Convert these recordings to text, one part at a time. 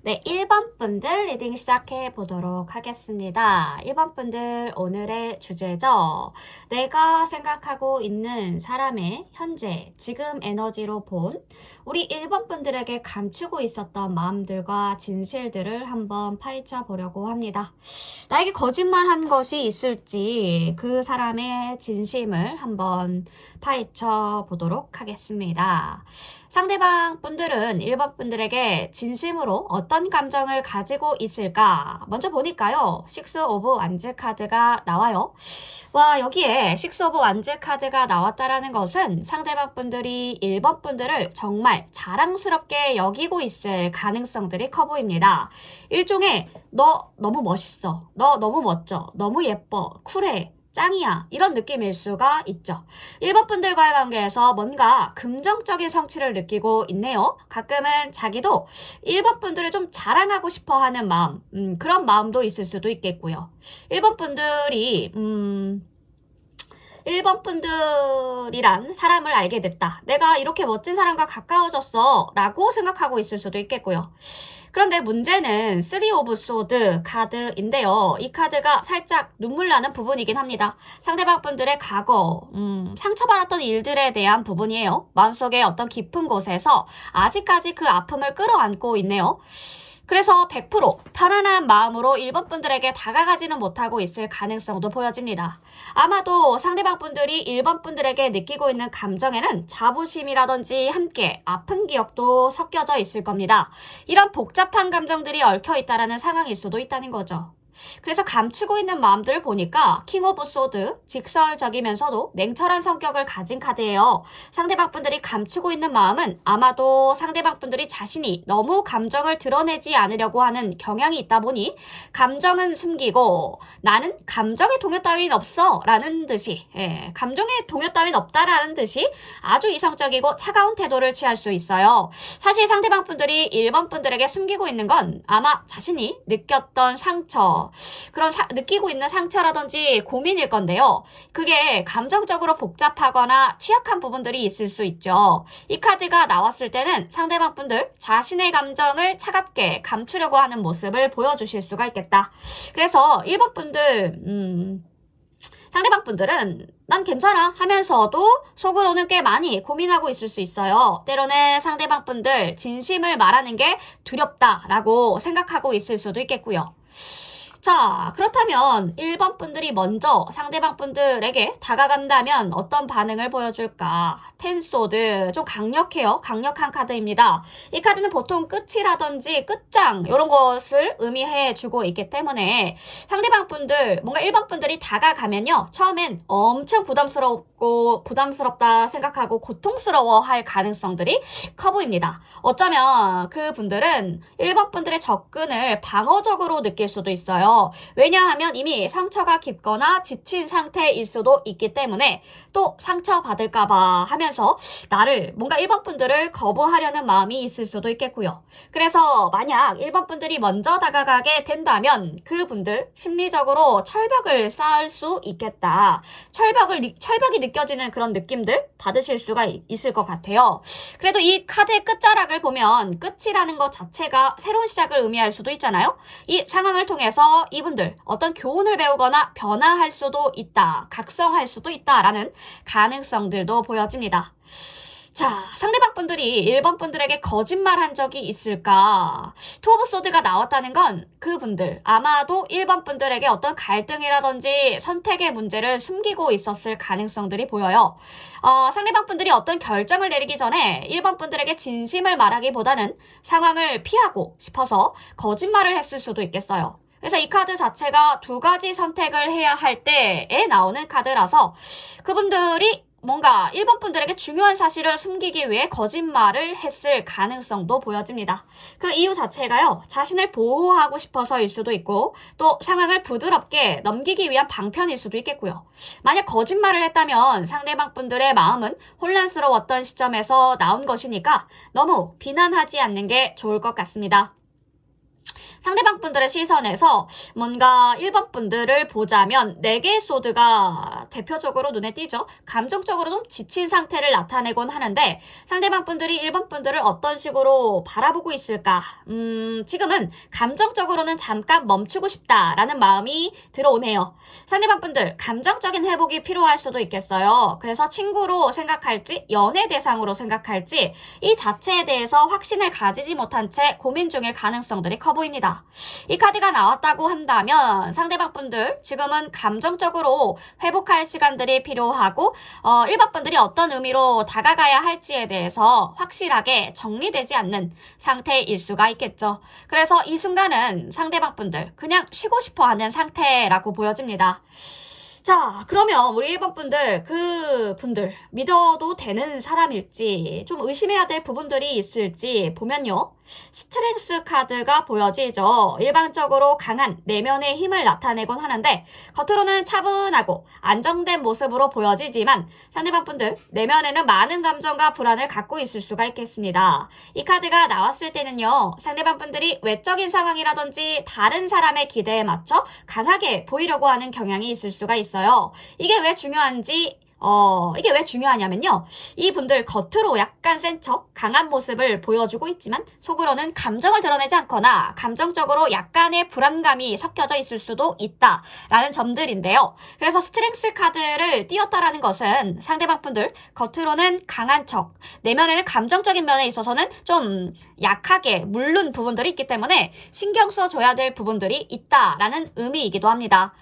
네, 1번 분들 리딩 시작해 보도록 하겠습니다. 1번 분들 오늘의 주제죠. 내가 생각하고 있는 사람의 현재, 지금 에너지로 본 우리 1번 분들에게 감추고 있었던 마음들과 진실들을 한번 파헤쳐 보려고 합니다. 나에게 거짓말한 것이 있을지 그 사람의 진심을 한번 파헤쳐 보도록 하겠습니다. 상대방 분들은 1번 분들에게 진심으로 어떤 감정을 가지고 있을까? 먼저 보니까요. 6 오브 완즈 카드가 나와요. 와, 여기에 6 오브 완즈 카드가 나왔다라는 것은 상대방 분들이 1번 분들을 정말 자랑스럽게 여기고 있을 가능성들이 커 보입니다. 일종의 너 너무 멋있어. 너 너무 멋져. 너무 예뻐. 쿨해. 짱이야. 이런 느낌일 수가 있죠. 1번 분들과의 관계에서 뭔가 긍정적인 성취를 느끼고 있네요. 가끔은 자기도 1번 분들을 좀 자랑하고 싶어 하는 마음, 그런 마음도 있을 수도 있겠고요. 1번 분들이, 1번 분들이란 사람을 알게 됐다. 내가 이렇게 멋진 사람과 가까워졌어. 라고 생각하고 있을 수도 있겠고요. 그런데 문제는 3 오브 소드 카드인데요. 이 카드가 살짝 눈물 나는 부분이긴 합니다. 상대방 분들의 과거, 상처받았던 일들에 대한 부분이에요. 마음속에 어떤 깊은 곳에서 아직까지 그 아픔을 끌어안고 있네요. 그래서 100% 편안한 마음으로 1번 분들에게 다가가지는 못하고 있을 가능성도 보여집니다. 아마도 상대방 분들이 1번 분들에게 느끼고 있는 감정에는 자부심이라든지 함께 아픈 기억도 섞여져 있을 겁니다. 이런 복잡한 감정들이 얽혀 있다는 상황일 수도 있다는 거죠. 그래서 감추고 있는 마음들을 보니까 킹 오브 소드, 직설적이면서도 냉철한 성격을 가진 카드예요. 상대방 분들이 감추고 있는 마음은 아마도 상대방 분들이 자신이 너무 감정을 드러내지 않으려고 하는 경향이 있다 보니 감정은 숨기고 나는 감정의 동요 따윈 없어 라는 듯이 감정의 동요 따윈 없다라는 듯이 아주 이성적이고 차가운 태도를 취할 수 있어요. 사실 상대방 분들이 1번 분들에게 숨기고 있는 건 아마 자신이 느꼈던 상처, 그런 느끼고 있는 상처라든지 고민일 건데요. 그게 감정적으로 복잡하거나 취약한 부분들이 있을 수 있죠. 이 카드가 나왔을 때는 상대방 분들 자신의 감정을 차갑게 감추려고 하는 모습을 보여주실 수가 있겠다. 그래서 1번 분들 상대방 분들은 난 괜찮아 하면서도 속으로는 꽤 많이 고민하고 있을 수 있어요. 때로는 상대방 분들 진심을 말하는 게 두렵다라고 생각하고 있을 수도 있겠고요. 자, 그렇다면 1번 분들이 먼저 상대방 분들에게 다가간다면 어떤 반응을 보여줄까? 텐소드, 좀 강력해요. 강력한 카드입니다. 이 카드는 보통 끝이라든지 끝장 이런 것을 의미해 주고 있기 때문에 상대방 분들, 뭔가 1번 분들이 다가가면요. 처음엔 엄청 부담스럽다 생각하고 고통스러워할 가능성들이 커 보입니다. 어쩌면 그 분들은 1번 분들의 접근을 방어적으로 느낄 수도 있어요. 왜냐하면 이미 상처가 깊거나 지친 상태일 수도 있기 때문에 또 상처받을까봐 하면서 나를 뭔가 1번 분들을 거부하려는 마음이 있을 수도 있겠고요. 그래서 만약 1번 분들이 먼저 다가가게 된다면 그분들 심리적으로 철벽을 쌓을 수 있겠다. 철벽이 느껴지는 그런 느낌들 받으실 수가 있을 것 같아요. 그래도 이 카드의 끝자락을 보면 끝이라는 것 자체가 새로운 시작을 의미할 수도 있잖아요. 이 상황을 통해서 이분들 어떤 교훈을 배우거나 변화할 수도 있다, 각성할 수도 있다라는 가능성들도 보여집니다. 자, 상대방 분들이 1번 분들에게 거짓말한 적이 있을까? 투 오브 소드가 나왔다는 건 그분들 아마도 1번 분들에게 어떤 갈등이라든지 선택의 문제를 숨기고 있었을 가능성들이 보여요. 상대방 분들이 어떤 결정을 내리기 전에 1번 분들에게 진심을 말하기보다는 상황을 피하고 싶어서 거짓말을 했을 수도 있겠어요. 그래서 이 카드 자체가 두 가지 선택을 해야 할 때에 나오는 카드라서 그분들이 뭔가 1번 분들에게 중요한 사실을 숨기기 위해 거짓말을 했을 가능성도 보여집니다. 그 이유 자체가요. 자신을 보호하고 싶어서일 수도 있고 또 상황을 부드럽게 넘기기 위한 방편일 수도 있겠고요. 만약 거짓말을 했다면 상대방 분들의 마음은 혼란스러웠던 시점에서 나온 것이니까 너무 비난하지 않는 게 좋을 것 같습니다. 상대방 분들의 시선에서 뭔가 1번 분들을 보자면 4개의 소드가 대표적으로 눈에 띄죠. 감정적으로 좀 지친 상태를 나타내곤 하는데 상대방 분들이 1번 분들을 어떤 식으로 바라보고 있을까? 지금은 감정적으로는 잠깐 멈추고 싶다라는 마음이 들어오네요. 상대방 분들 감정적인 회복이 필요할 수도 있겠어요. 그래서 친구로 생각할지 연애 대상으로 생각할지 이 자체에 대해서 확신을 가지지 못한 채 고민 중일 가능성들이 커 보입니다. 이 카드가 나왔다고 한다면 상대방 분들 지금은 감정적으로 회복할 시간들이 필요하고 1번 분들이 어떤 의미로 다가가야 할지에 대해서 확실하게 정리되지 않는 상태일 수가 있겠죠. 그래서 이 순간은 상대방 분들 그냥 쉬고 싶어 하는 상태라고 보여집니다. 자, 그러면 우리 1번 분들, 그 분들 믿어도 되는 사람일지 좀 의심해야 될 부분들이 있을지 보면요. 스트렝스 카드가 보여지죠. 일반적으로 강한 내면의 힘을 나타내곤 하는데 겉으로는 차분하고 안정된 모습으로 보여지지만 상대방 분들 내면에는 많은 감정과 불안을 갖고 있을 수가 있겠습니다. 이 카드가 나왔을 때는요. 상대방 분들이 외적인 상황이라든지 다른 사람의 기대에 맞춰 강하게 보이려고 하는 경향이 있을 수가 있어요. 이게 왜 중요하냐면요. 이분들 겉으로 약간 센 척, 강한 모습을 보여주고 있지만 속으로는 감정을 드러내지 않거나 감정적으로 약간의 불안감이 섞여져 있을 수도 있다라는 점들인데요. 그래서 스트렝스 카드를 띄웠다라는 것은 상대방 분들 겉으로는 강한 척, 내면에는 감정적인 면에 있어서는 좀 약하게 물른 부분들이 있기 때문에 신경 써줘야 될 부분들이 있다라는 의미이기도 합니다.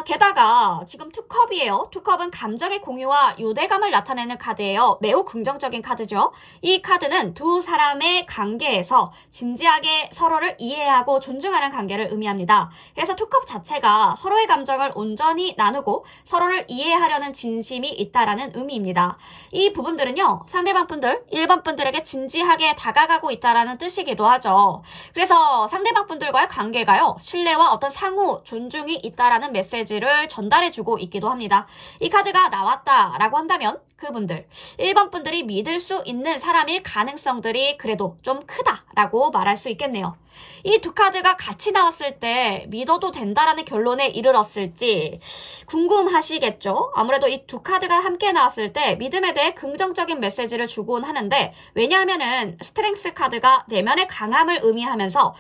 게다가 지금 투컵이에요. 투컵은 감정의 공유와 유대감을 나타내는 카드예요. 매우 긍정적인 카드죠. 이 카드는 두 사람의 관계에서 진지하게 서로를 이해하고 존중하는 관계를 의미합니다. 그래서 투컵 자체가 서로의 감정을 온전히 나누고 서로를 이해하려는 진심이 있다라는 의미입니다. 이 부분들은요. 상대방 분들, 1번 분들에게 진지하게 다가가고 있다라는 뜻이기도 하죠. 그래서 상대방 분들과의 관계가요. 신뢰와 어떤 상호 존중이 있다라는 메시지를 전달해주고 있기도 합니다. 이 카드가 나왔다라고 한다면 그분들 1번 분들이 믿을 수 있는 사람일 가능성들이 그래도 좀 크다라고 말할 수 있겠네요. 이 두 카드가 같이 나왔을 때 믿어도 된다라는 결론에 이르렀을지 궁금하시겠죠? 아무래도 이 두 카드가 함께 나왔을 때 믿음에 대해 긍정적인 메시지를 주곤 하는데 왜냐하면은 스트렝스 카드가 내면의 강함을 의미하면서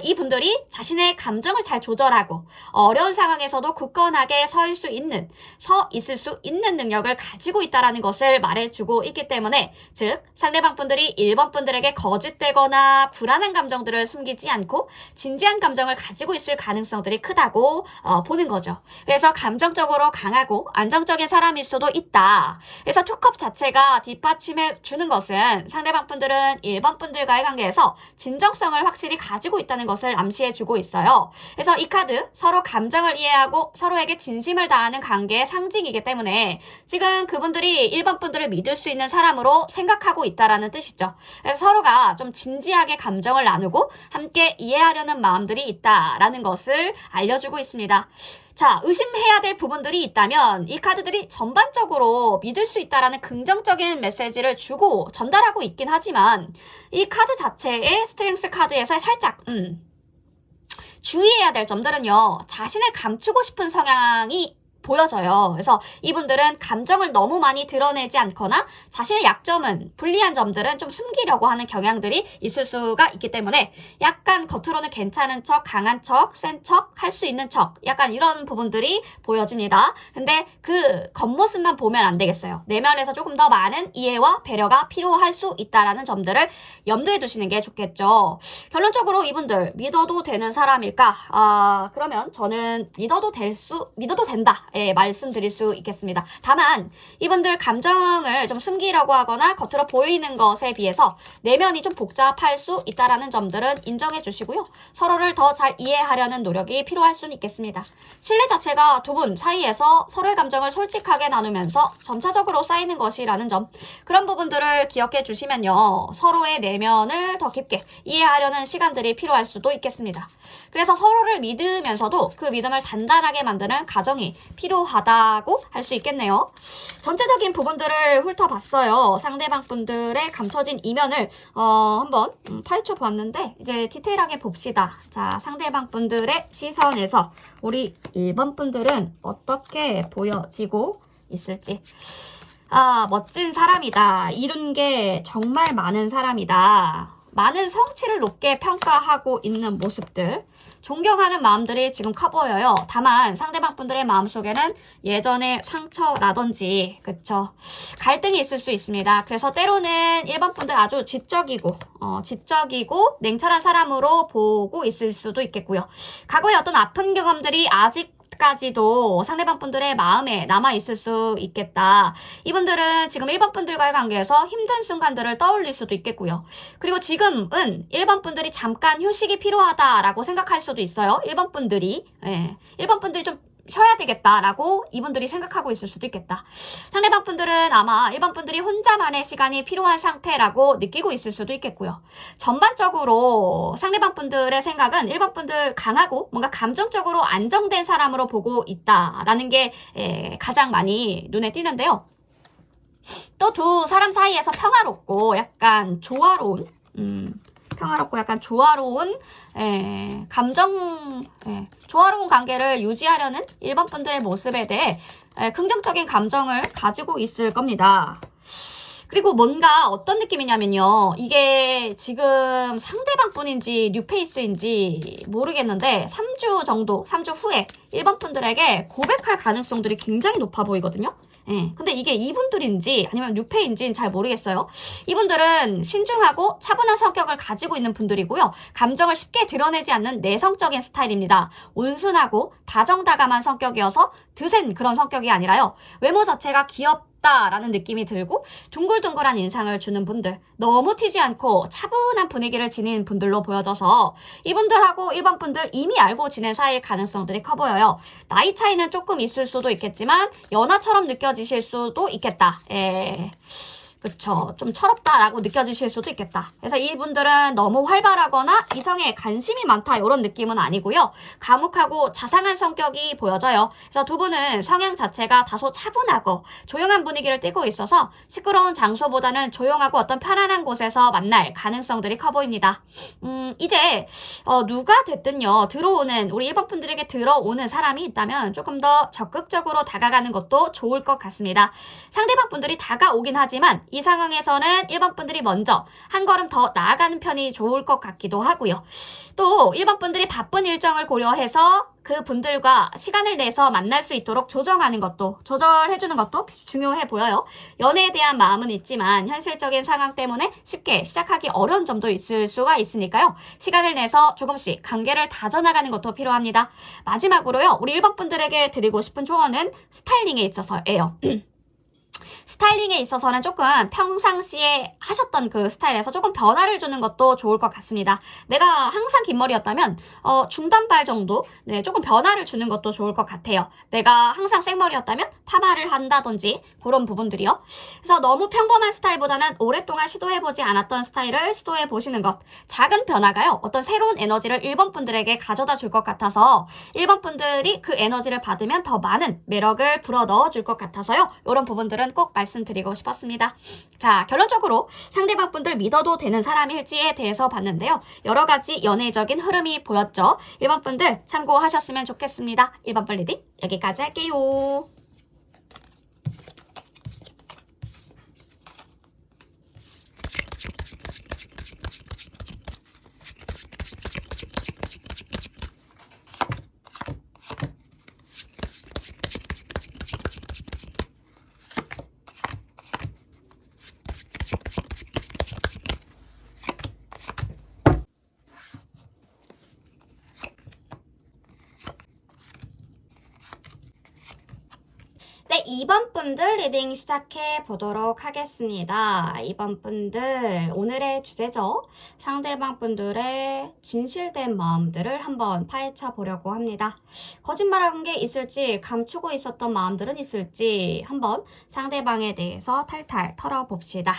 이 분들이 자신의 감정을 잘 조절하고 어려운 상황에서도 굳건하게 서 있을 수 있는 능력을 가지고 있다라는 것을 말해주고 있기 때문에 즉 상대방 분들이 1번 분들에게 거짓되거나 불안한 감정들을 숨기지 않고 진지한 감정을 가지고 있을 가능성들이 크다고 보는 거죠. 그래서 감정적으로 강하고 안정적인 사람일 수도 있다. 그래서 투컵 자체가 뒷받침해 주는 것은 상대방 분들은 1번 분들과의 관계에서 진정성을 확실히 가지고 있다는 것을 암시해주고 있어요. 그래서 이 카드 서로 감정을 이해하고 서로에게 진심을 다하는 관계의 상징이기 때문에 지금 그분들이 1번 분들을 믿을 수 있는 사람으로 생각하고 있다라는 뜻이죠. 그래서 서로가 좀 진지하게 감정을 나누고 함께 이해하려는 마음들이 있다라는 것을 알려주고 있습니다. 자, 의심해야 될 부분들이 있다면 이 카드들이 전반적으로 믿을 수 있다라는 긍정적인 메시지를 주고 전달하고 있긴 하지만 이 카드 자체의 스트렝스 카드에서 살짝 주의해야 될 점들은요. 자신을 감추고 싶은 성향이 보여져요. 그래서 이분들은 감정을 너무 많이 드러내지 않거나 자신의 약점은 불리한 점들은 좀 숨기려고 하는 경향들이 있을 수가 있기 때문에 약간 겉으로는 괜찮은 척, 강한 척, 센 척, 할 수 있는 척 약간 이런 부분들이 보여집니다. 근데 그 겉모습만 보면 안 되겠어요. 내면에서 조금 더 많은 이해와 배려가 필요할 수 있다라는 점들을 염두에 두시는 게 좋겠죠. 결론적으로 이분들 믿어도 되는 사람일까? 그러면 저는 믿어도 된다. 예, 말씀드릴 수 있겠습니다. 다만 이분들 감정을 좀 숨기려고 하거나 겉으로 보이는 것에 비해서 내면이 좀 복잡할 수 있다라는 점들은 인정해 주시고요. 서로를 더 잘 이해하려는 노력이 필요할 수는 있겠습니다. 신뢰 자체가 두 분 사이에서 서로의 감정을 솔직하게 나누면서 점차적으로 쌓이는 것이라는 점 그런 부분들을 기억해 주시면요. 서로의 내면을 더 깊게 이해하려는 시간들이 필요할 수도 있겠습니다. 그래서 서로를 믿으면서도 그 믿음을 단단하게 만드는 과정이 필요하다고 할 수 있겠네요. 전체적인 부분들을 훑어봤어요. 상대방 분들의 감춰진 이면을 한번 파헤쳐 보았는데 이제 디테일하게 봅시다. 자, 상대방 분들의 시선에서 우리 1번 분들은 어떻게 보여지고 있을지. 아, 멋진 사람이다. 이룬 게 정말 많은 사람이다. 많은 성취를 높게 평가하고 있는 모습들. 존경하는 마음들이 지금 커 보여요. 다만 상대방 분들의 마음속에는 예전의 상처라든지 그쵸, 갈등이 있을 수 있습니다. 그래서 때로는 1번 분들 아주 지적이고 냉철한 사람으로 보고 있을 수도 있겠고요. 과거의 어떤 아픈 경험들이 아직까지도 상대방 분들의 마음에 남아있을 수 있겠다. 이분들은 지금 1번 분들과의 관계에서 힘든 순간들을 떠올릴 수도 있겠고요. 그리고 지금은 1번 분들이 잠깐 휴식이 필요하다라고 생각할 수도 있어요. 1번 분들이 1번 분들이 좀 쉬어야 되겠다라고 이분들이 생각하고 있을 수도 있겠다. 상대방 분들은 아마 1번 분들이 혼자만의 시간이 필요한 상태라고 느끼고 있을 수도 있겠고요. 전반적으로 상대방 분들의 생각은 1번 분들 강하고 뭔가 감정적으로 안정된 사람으로 보고 있다라는 게 가장 많이 눈에 띄는데요. 또 두 사람 사이에서 평화롭고 약간 조화로운 조화로운 관계를 유지하려는 1번 분들의 모습에 대해 긍정적인 감정을 가지고 있을 겁니다. 그리고 뭔가 어떤 느낌이냐면요. 이게 지금 상대방 분인지 뉴페이스인지 모르겠는데 3주 후에 1번 분들에게 고백할 가능성들이 굉장히 높아 보이거든요. 근데 이게 이분들인지 아니면 뉴페인지는 잘 모르겠어요. 이분들은 신중하고 차분한 성격을 가지고 있는 분들이고요. 감정을 쉽게 드러내지 않는 내성적인 스타일입니다. 온순하고 다정다감한 성격이어서 드센 그런 성격이 아니라요. 외모 자체가 귀엽다라는 느낌이 들고 둥글둥글한 인상을 주는 분들, 너무 튀지 않고 차분한 분위기를 지닌 분들로 보여져서 이분들하고 1번 분들 이미 알고 지낸 사이일 가능성들이 커 보여요. 나이 차이는 조금 있을 수도 있겠지만 연하처럼 느껴지실 수도 있겠다. 그쵸. 좀 철없다라고 느껴지실 수도 있겠다. 그래서 이분들은 너무 활발하거나 이성에 관심이 많다 이런 느낌은 아니고요. 과묵하고 자상한 성격이 보여져요. 그래서 두 분은 성향 자체가 다소 차분하고 조용한 분위기를 띠고 있어서 시끄러운 장소보다는 조용하고 어떤 편안한 곳에서 만날 가능성들이 커 보입니다. 이제 누가 됐든요. 우리 1번 분들에게 들어오는 사람이 있다면 조금 더 적극적으로 다가가는 것도 좋을 것 같습니다. 상대방 분들이 다가오긴 하지만 이 상황에서는 1번 분들이 먼저 한 걸음 더 나아가는 편이 좋을 것 같기도 하고요. 또 1번 분들이 바쁜 일정을 고려해서 그 분들과 시간을 내서 만날 수 있도록 조절해주는 것도 중요해 보여요. 연애에 대한 마음은 있지만 현실적인 상황 때문에 쉽게 시작하기 어려운 점도 있을 수가 있으니까요. 시간을 내서 조금씩 관계를 다져나가는 것도 필요합니다. 마지막으로요. 우리 1번 분들에게 드리고 싶은 조언은 스타일링에 있어서예요. 스타일링에 있어서는 조금 평상시에 하셨던 그 스타일에서 조금 변화를 주는 것도 좋을 것 같습니다. 내가 항상 긴 머리였다면 중단발 정도 조금 변화를 주는 것도 좋을 것 같아요. 내가 항상 생머리였다면 파마를 한다든지 그런 부분들이요. 그래서 너무 평범한 스타일보다는 오랫동안 시도해보지 않았던 스타일을 시도해보시는 것. 작은 변화가요. 어떤 새로운 에너지를 1번 분들에게 가져다 줄 것 같아서 1번 분들이 그 에너지를 받으면 더 많은 매력을 불어넣어 줄 것 같아서요. 이런 부분들은 꼭 말씀드리고 싶었습니다. 자, 결론적으로 상대방 분들 믿어도 되는 사람일지에 대해서 봤는데요. 여러 가지 연애적인 흐름이 보였죠. 1번 분들 참고하셨으면 좋겠습니다. 1번 분 리딩 여기까지 할게요. 네, 2번 분들 리딩 시작해 보도록 하겠습니다. 2번 분들, 오늘의 주제죠. 상대방 분들의 진실된 마음들을 한번 파헤쳐 보려고 합니다. 거짓말한 게 있을지, 감추고 있었던 마음들은 있을지 한번 상대방에 대해서 탈탈 털어봅시다.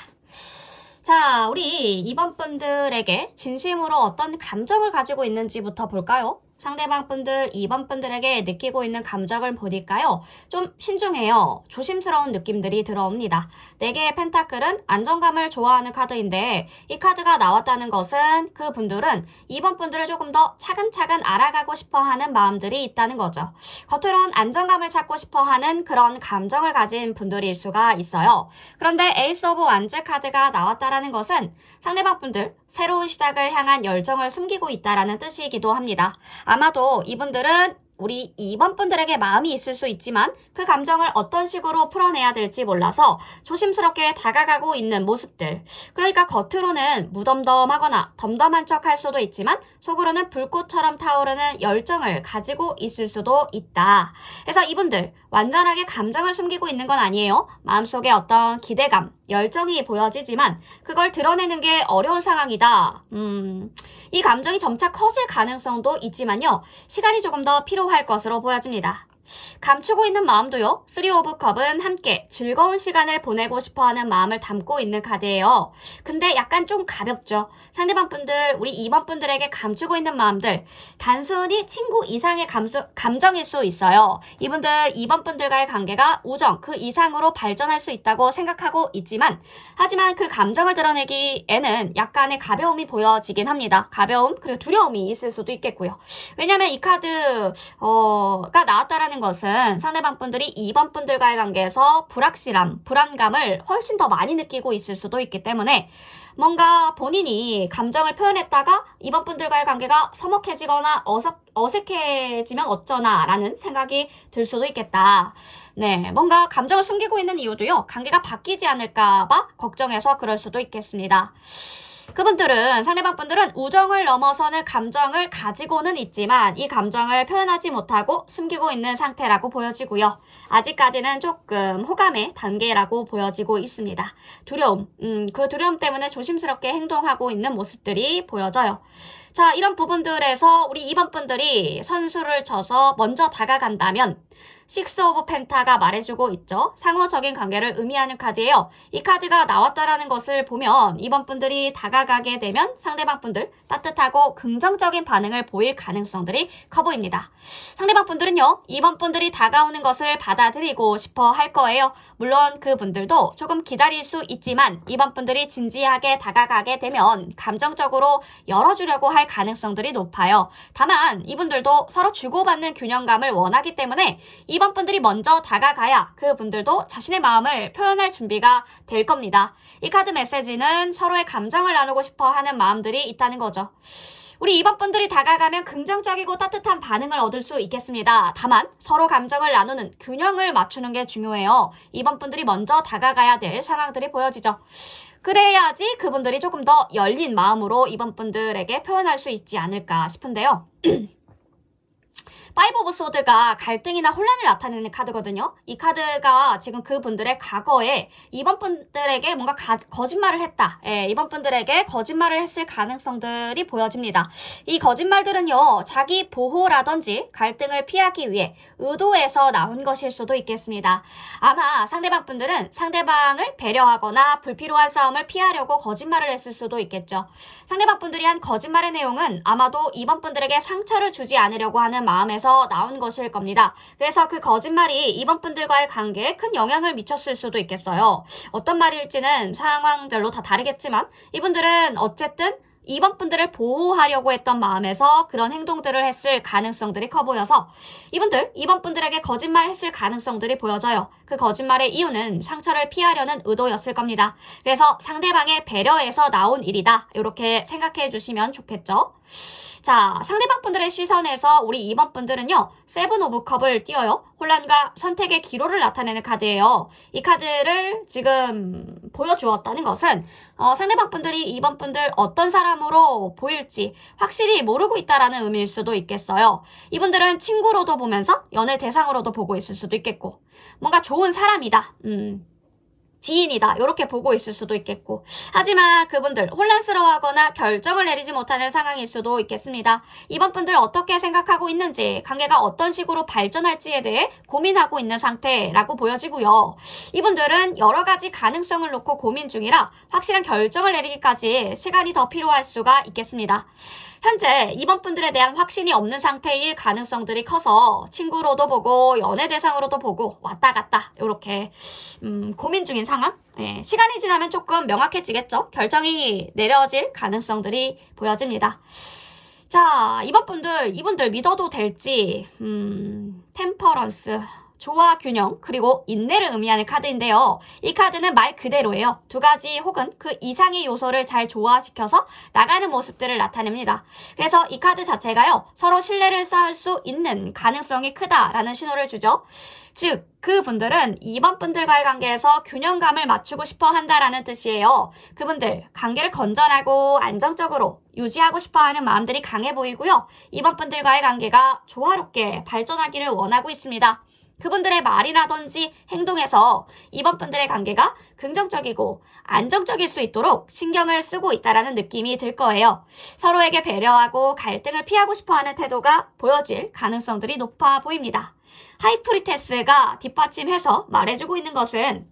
자, 우리 2번 분들에게 진심으로 어떤 감정을 가지고 있는지부터 볼까요? 상대방 분들, 2번 분들에게 느끼고 있는 감정을 보니까요. 좀 신중해요. 조심스러운 느낌들이 들어옵니다. 4개의 펜타클은 안정감을 좋아하는 카드인데 이 카드가 나왔다는 것은 그 분들은 2번 분들을 조금 더 차근차근 알아가고 싶어하는 마음들이 있다는 거죠. 겉으론 안정감을 찾고 싶어하는 그런 감정을 가진 분들일 수가 있어요. 그런데 에이스 오브 완즈 카드가 나왔다라는 것은 상대방 분들 새로운 시작을 향한 열정을 숨기고 있다라는 뜻이기도 합니다. 아마도 이분들은 우리 2번 분들에게 마음이 있을 수 있지만 그 감정을 어떤 식으로 풀어내야 될지 몰라서 조심스럽게 다가가고 있는 모습들. 그러니까 겉으로는 무덤덤하거나 덤덤한 척 할 수도 있지만 속으로는 불꽃처럼 타오르는 열정을 가지고 있을 수도 있다. 그래서 이분들 완전하게 감정을 숨기고 있는 건 아니에요. 마음속에 어떤 기대감, 열정이 보여지지만 그걸 드러내는 게 어려운 상황이다. 이 감정이 점차 커질 가능성도 있지만요. 시간이 조금 더 필요할 것으로 보여집니다. 감추고 있는 마음도요. 3 오브 컵은 함께 즐거운 시간을 보내고 싶어하는 마음을 담고 있는 카드예요. 근데 약간 좀 가볍죠. 상대방 분들, 우리 2번 분들에게 감추고 있는 마음들 단순히 친구 이상의 감정일 수 있어요. 이분들 2번 분들과의 관계가 우정 그 이상으로 발전할 수 있다고 생각하고 있지만 하지만 그 감정을 드러내기에는 약간의 가벼움이 보여지긴 합니다. 가벼움 그리고 두려움이 있을 수도 있겠고요. 왜냐하면 이 카드가 나왔다라는 것은 상대방 분들이 2번 분들과의 관계에서 불확실함, 불안감을 훨씬 더 많이 느끼고 있을 수도 있기 때문에 뭔가 본인이 감정을 표현했다가 2번 분들과의 관계가 서먹해지거나 어색해지면 어쩌나 라는 생각이 들 수도 있겠다. 네, 뭔가 감정을 숨기고 있는 이유도요. 관계가 바뀌지 않을까 봐 걱정해서 그럴 수도 있겠습니다. 그분들은 상대방 분들은 우정을 넘어서는 감정을 가지고는 있지만 이 감정을 표현하지 못하고 숨기고 있는 상태라고 보여지고요. 아직까지는 조금 호감의 단계라고 보여지고 있습니다. 두려움, 그 두려움 때문에 조심스럽게 행동하고 있는 모습들이 보여져요. 자, 이런 부분들에서 우리 2번 분들이 선수를 쳐서 먼저 다가간다면 6 오브 펜타가 말해주고 있죠. 상호적인 관계를 의미하는 카드예요. 이 카드가 나왔다라는 것을 보면 2번 분들이 다가가게 되면 상대방 분들 따뜻하고 긍정적인 반응을 보일 가능성들이 커 보입니다. 상대방 분들은요. 2번 분들이 다가오는 것을 받아들이고 싶어 할 거예요. 물론 그분들도 조금 기다릴 수 있지만 2번 분들이 진지하게 다가가게 되면 감정적으로 열어주려고 할 가능성들이 높아요. 다만 이분들도 서로 주고받는 균형감을 원하기 때문에 2번 분들이 먼저 다가가야 그분들도 자신의 마음을 표현할 준비가 될 겁니다. 이 카드 메시지는 서로의 감정을 나누고 싶어 하는 마음들이 있다는 거죠. 우리 2번 분들이 다가가면 긍정적이고 따뜻한 반응을 얻을 수 있겠습니다. 다만 서로 감정을 나누는 균형을 맞추는 게 중요해요. 2번 분들이 먼저 다가가야 될 상황들이 보여지죠. 그래야지 그분들이 조금 더 열린 마음으로 2번 분들에게 표현할 수 있지 않을까 싶은데요. 5 오브 소드가 갈등이나 혼란을 나타내는 카드거든요. 이 카드가 지금 그분들의 과거에 2번 분들에게 뭔가 거짓말을 했다. 2번 분들에게 거짓말을 했을 가능성들이 보여집니다. 이 거짓말들은요. 자기 보호라든지 갈등을 피하기 위해 의도해서 나온 것일 수도 있겠습니다. 아마 상대방 분들은 상대방을 배려하거나 불필요한 싸움을 피하려고 거짓말을 했을 수도 있겠죠. 상대방 분들이 한 거짓말의 내용은 아마도 2번 분들에게 상처를 주지 않으려고 하는 마음에서 나온 것일 겁니다. 그래서 그 거짓말이 2번 분들과의 관계에 큰 영향을 미쳤을 수도 있겠어요. 어떤 말일지는 상황별로 다 다르겠지만 이분들은 어쨌든 2번 분들을 보호하려고 했던 마음에서 그런 행동들을 했을 가능성들이 커 보여서 이분들 2번 분들에게 거짓말 했을 가능성들이 보여져요. 그 거짓말의 이유는 상처를 피하려는 의도였을 겁니다. 그래서 상대방의 배려에서 나온 일이다. 이렇게 생각해 주시면 좋겠죠. 자, 상대방 분들의 시선에서 우리 2번 분들은요. 7 오브 컵을 띄어요. 혼란과 선택의 기로를 나타내는 카드예요. 이 카드를 지금 보여주었다는 것은 상대방 분들이 2번 분들 어떤 사람으로 보일지 확실히 모르고 있다라는 의미일 수도 있겠어요. 이분들은 친구로도 보면서 연애 대상으로도 보고 있을 수도 있겠고 뭔가 좋은 사람이다. 지인이다 이렇게 보고 있을 수도 있겠고, 하지만 그분들 혼란스러워하거나 결정을 내리지 못하는 상황일 수도 있겠습니다. 이번 분들 어떻게 생각하고 있는지, 관계가 어떤 식으로 발전할지에 대해 고민하고 있는 상태라고 보여지고요. 이분들은 여러 가지 가능성을 놓고 고민 중이라 확실한 결정을 내리기까지 시간이 더 필요할 수가 있겠습니다. 현재 이번 분들에 대한 확신이 없는 상태일 가능성들이 커서 친구로도 보고 연애 대상으로도 보고 왔다 갔다 이렇게 고민 중인 상황? 네, 시간이 지나면 조금 명확해지겠죠? 결정이 내려질 가능성들이 보여집니다. 자, 이분들 믿어도 될지, 템퍼런스, 조화, 균형, 그리고 인내를 의미하는 카드인데요. 이 카드는 말 그대로예요. 두 가지 혹은 그 이상의 요소를 잘 조화시켜서 나가는 모습들을 나타냅니다. 그래서 이 카드 자체가요, 서로 신뢰를 쌓을 수 있는 가능성이 크다라는 신호를 주죠. 즉, 그분들은 이번 분들과의 관계에서 균형감을 맞추고 싶어 한다라는 뜻이에요. 그분들, 관계를 건전하고 안정적으로 유지하고 싶어 하는 마음들이 강해 보이고요. 이번 분들과의 관계가 조화롭게 발전하기를 원하고 있습니다. 그분들의 말이라든지 행동에서 이번 분들의 관계가 긍정적이고 안정적일 수 있도록 신경을 쓰고 있다는 느낌이 들 거예요. 서로에게 배려하고 갈등을 피하고 싶어하는 태도가 보여질 가능성들이 높아 보입니다. 하이프리테스가 뒷받침해서 말해주고 있는 것은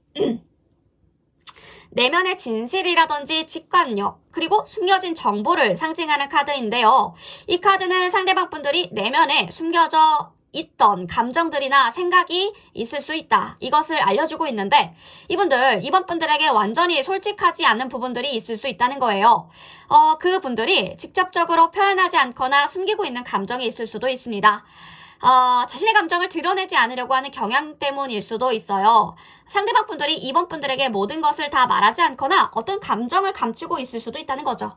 내면의 진실이라든지 직관력, 그리고 숨겨진 정보를 상징하는 카드인데요. 이 카드는 상대방 분들이 내면에 숨겨져 있던 감정들이나 생각이 있을 수 있다, 이것을 알려주고 있는데, 이번 분들에게 완전히 솔직하지 않은 부분들이 있을 수 있다는 거예요. 그분들이 직접적으로 표현하지 않거나 숨기고 있는 감정이 있을 수도 있습니다. 자신의 감정을 드러내지 않으려고 하는 경향 때문일 수도 있어요. 상대방 분들이 이번 분들에게 모든 것을 다 말하지 않거나 어떤 감정을 감추고 있을 수도 있다는 거죠.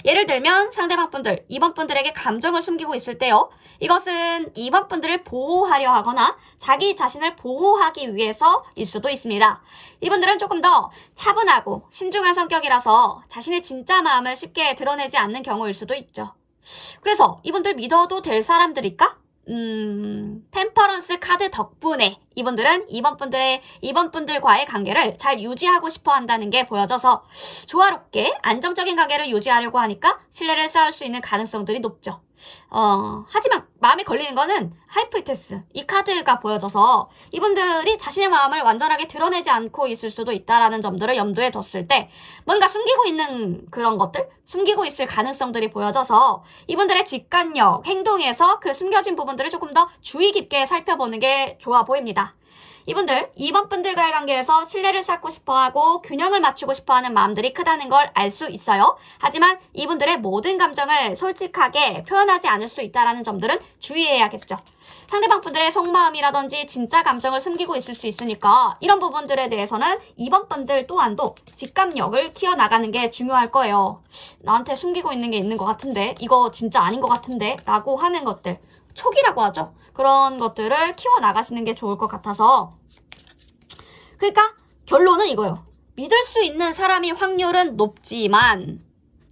예를 들면 상대방 분들, 이번 분들에게 감정을 숨기고 있을 때요, 이것은 이번 분들을 보호하려 하거나 자기 자신을 보호하기 위해서일 수도 있습니다. 이분들은 조금 더 차분하고 신중한 성격이라서 자신의 진짜 마음을 쉽게 드러내지 않는 경우일 수도 있죠. 그래서 이분들 믿어도 될 사람들일까? 템퍼런스 카드 덕분에 이분들은 이번 분들과의 관계를 잘 유지하고 싶어 한다는 게 보여져서 조화롭게 안정적인 관계를 유지하려고 하니까 신뢰를 쌓을 수 있는 가능성들이 높죠. 하지만 마음에 걸리는 거는 하이프리테스, 이 카드가 보여져서 이분들이 자신의 마음을 완전하게 드러내지 않고 있을 수도 있다라는 점들을 염두에 뒀을 때 뭔가 숨기고 있는 그런 것들, 숨기고 있을 가능성들이 보여져서 이분들의 직관력, 행동에서 그 숨겨진 부분들을 조금 더 주의 깊게 살펴보는 게 좋아 보입니다. 이번 분들과의 관계에서 신뢰를 쌓고 싶어하고 균형을 맞추고 싶어하는 마음들이 크다는 걸 알 수 있어요. 하지만 이분들의 모든 감정을 솔직하게 표현하지 않을 수 있다는 점들은 주의해야겠죠. 상대방 분들의 속마음이라든지 진짜 감정을 숨기고 있을 수 있으니까 이런 부분들에 대해서는 이번 분들 또한도 직감력을 키워나가는 게 중요할 거예요. 나한테 숨기고 있는 게 있는 것 같은데, 이거 진짜 아닌 것 같은데 라고 하는 것들, 촉이라고 하죠. 그런 것들을 키워나가시는 게 좋을 것 같아서, 그러니까 결론은 이거예요. 믿을 수 있는 사람일 확률은 높지만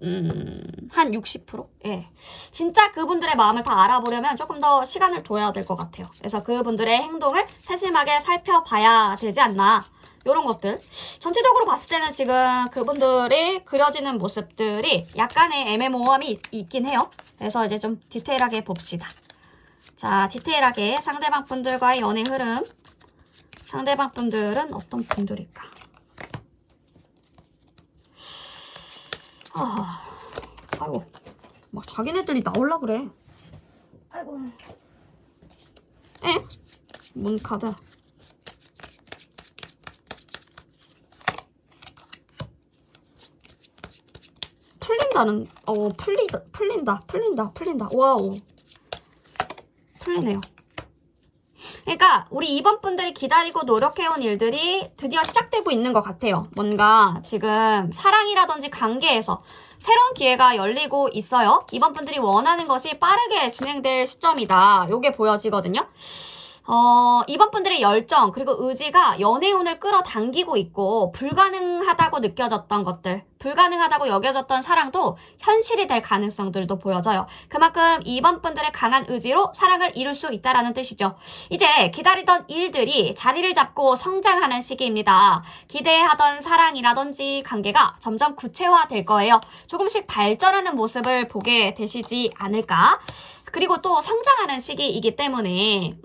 한 60%? 예. 진짜 그분들의 마음을 다 알아보려면 조금 더 시간을 둬야 될 것 같아요. 그래서 그분들의 행동을 세심하게 살펴봐야 되지 않나, 이런 것들. 전체적으로 봤을 때는 지금 그분들이 그려지는 모습들이 약간의 애매모호함이 있긴 해요. 그래서 이제 좀 디테일하게 봅시다. 자, 디테일하게 상대방 분들과의 연애 흐름, 상대방 분들은 어떤 분들일까? 아이고, 막 자기네들이 나오려 그래. 아이고. 문 카드. 풀린다. 와우. 풀리네요. 그러니까 우리 이번 분들이 기다리고 노력해온 일들이 드디어 시작되고 있는 것 같아요. 뭔가 지금 사랑이라든지 관계에서 새로운 기회가 열리고 있어요. 이번 분들이 원하는 것이 빠르게 진행될 시점이다, 요게 보여지거든요. 이번 분들의 열정 그리고 의지가 연애운을 끌어당기고 있고 불가능하다고 느껴졌던 것들, 불가능하다고 여겨졌던 사랑도 현실이 될 가능성들도 보여져요. 그만큼 이번 분들의 강한 의지로 사랑을 이룰 수 있다라는 뜻이죠. 이제 기다리던 일들이 자리를 잡고 성장하는 시기입니다. 기대하던 사랑이라든지 관계가 점점 구체화될 거예요. 조금씩 발전하는 모습을 보게 되시지 않을까? 그리고 또 성장하는 시기이기 때문에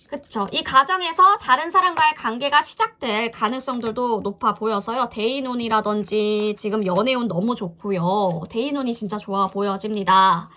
그쵸. 이 과정에서 다른 사람과의 관계가 시작될 가능성들도 높아 보여서요. 대인운이라든지 지금 연애운 너무 좋고요. 대인운이 진짜 좋아 보여집니다.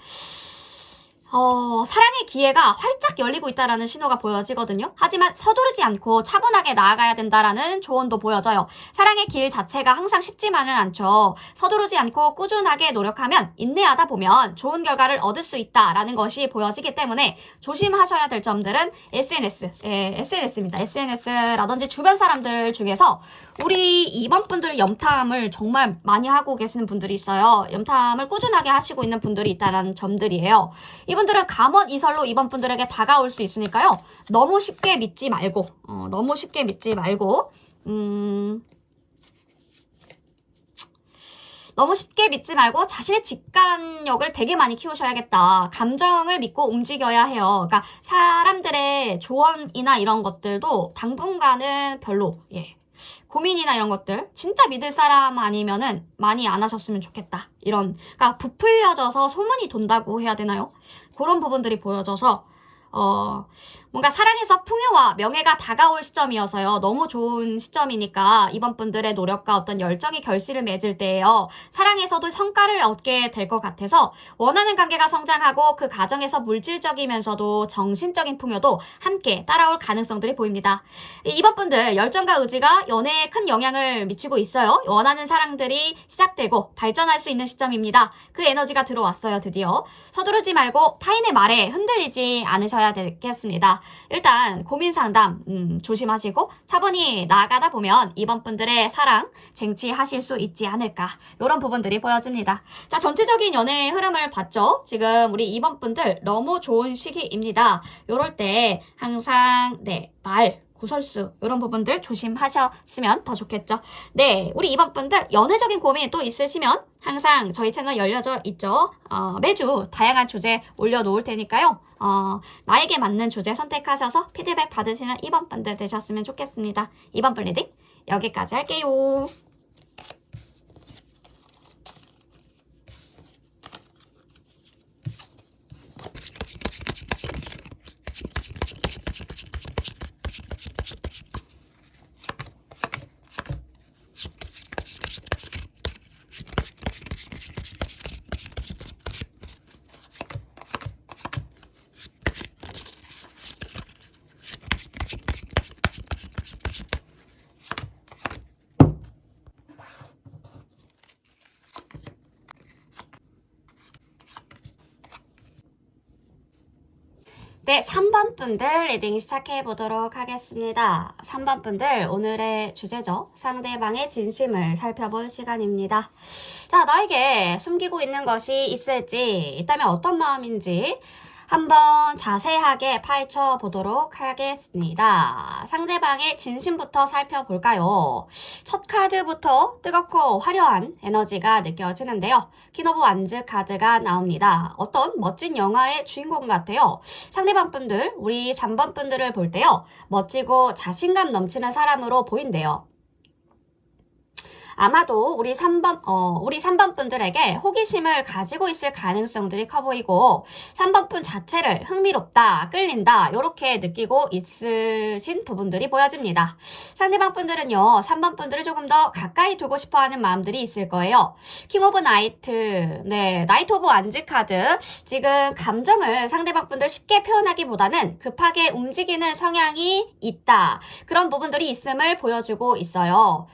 사랑의 기회가 활짝 열리고 있다라는 신호가 보여지거든요. 하지만 서두르지 않고 차분하게 나아가야 된다라는 조언도 보여져요. 사랑의 길 자체가 항상 쉽지만은 않죠. 서두르지 않고 꾸준하게 노력하면 인내하다 보면 좋은 결과를 얻을 수 있다라는 것이 보여지기 때문에 조심하셔야 될 점들은 SNS입니다. SNS라든지 주변 사람들 중에서 우리 이번 분들 염탐을 정말 많이 하고 계시는 분들이 있어요. 염탐을 꾸준하게 하시고 있는 분들이 있다는 점들이에요. 이분들은 감언이설로 이번 분들에게 다가올 수 있으니까요. 너무 쉽게 믿지 말고 자신의 직관력을 되게 많이 키우셔야겠다. 감정을 믿고 움직여야 해요. 그러니까 사람들의 조언이나 이런 것들도 당분간은 별로 고민이나 이런 것들 진짜 믿을 사람 아니면은 많이 안 하셨으면 좋겠다. 그러니까 부풀려져서 소문이 돈다고 해야 되나요? 그런 부분들이 보여져서 뭔가 사랑에서 풍요와 명예가 다가올 시점이어서요. 너무 좋은 시점이니까 이번 분들의 노력과 어떤 열정이 결실을 맺을 때예요. 사랑에서도 성과를 얻게 될 것 같아서 원하는 관계가 성장하고 그 과정에서 물질적이면서도 정신적인 풍요도 함께 따라올 가능성들이 보입니다. 이번 분들 열정과 의지가 연애에 큰 영향을 미치고 있어요. 원하는 사랑들이 시작되고 발전할 수 있는 시점입니다. 그 에너지가 들어왔어요. 드디어. 서두르지 말고 타인의 말에 흔들리지 않으셔야 되겠습니다. 일단 고민 상담 조심하시고 차분히 나아가다 보면 이번 분들의 사랑 쟁취하실 수 있지 않을까, 이런 부분들이 보여집니다. 자, 전체적인 연애의 흐름을 봤죠. 지금 우리 이번 분들 너무 좋은 시기입니다. 요럴 때 항상 말 구설수 이런 부분들 조심하셨으면 더 좋겠죠. 네, 우리 이번 분들 연애적인 고민 또 있으시면 항상 저희 채널 열려져 있죠. 매주 다양한 주제 올려놓을 테니까요. 나에게 맞는 주제 선택하셔서 피드백 받으시는 이번 분들 되셨으면 좋겠습니다. 이번 분 리딩 여기까지 할게요. 네, 3번 분들 리딩 시작해 보도록 하겠습니다. 3번 분들 오늘의 주제죠. 상대방의 진심을 살펴볼 시간입니다. 자, 나에게 숨기고 있는 것이 있을지, 있다면 어떤 마음인지 한번 자세하게 파헤쳐 보도록 하겠습니다. 상대방의 진심부터 살펴볼까요? 첫 카드부터 뜨겁고 화려한 에너지가 느껴지는데요. 킹 오브 완즈 카드가 나옵니다. 어떤 멋진 영화의 주인공 같아요. 상대방 분들, 우리 3번 분들을 볼 때요. 멋지고 자신감 넘치는 사람으로 보인대요. 아마도 우리 3번 분들에게 호기심을 가지고 있을 가능성들이 커 보이고 3번 분 자체를 흥미롭다, 끌린다 이렇게 느끼고 있으신 부분들이 보여집니다. 상대방 분들은요, 3번 분들을 조금 더 가까이 두고 싶어하는 마음들이 있을 거예요. 킹 오브 나이트, 나이트 오브 완즈 카드. 지금 감정을 상대방 분들 쉽게 표현하기보다는 급하게 움직이는 성향이 있다. 그런 부분들이 있음을 보여주고 있어요.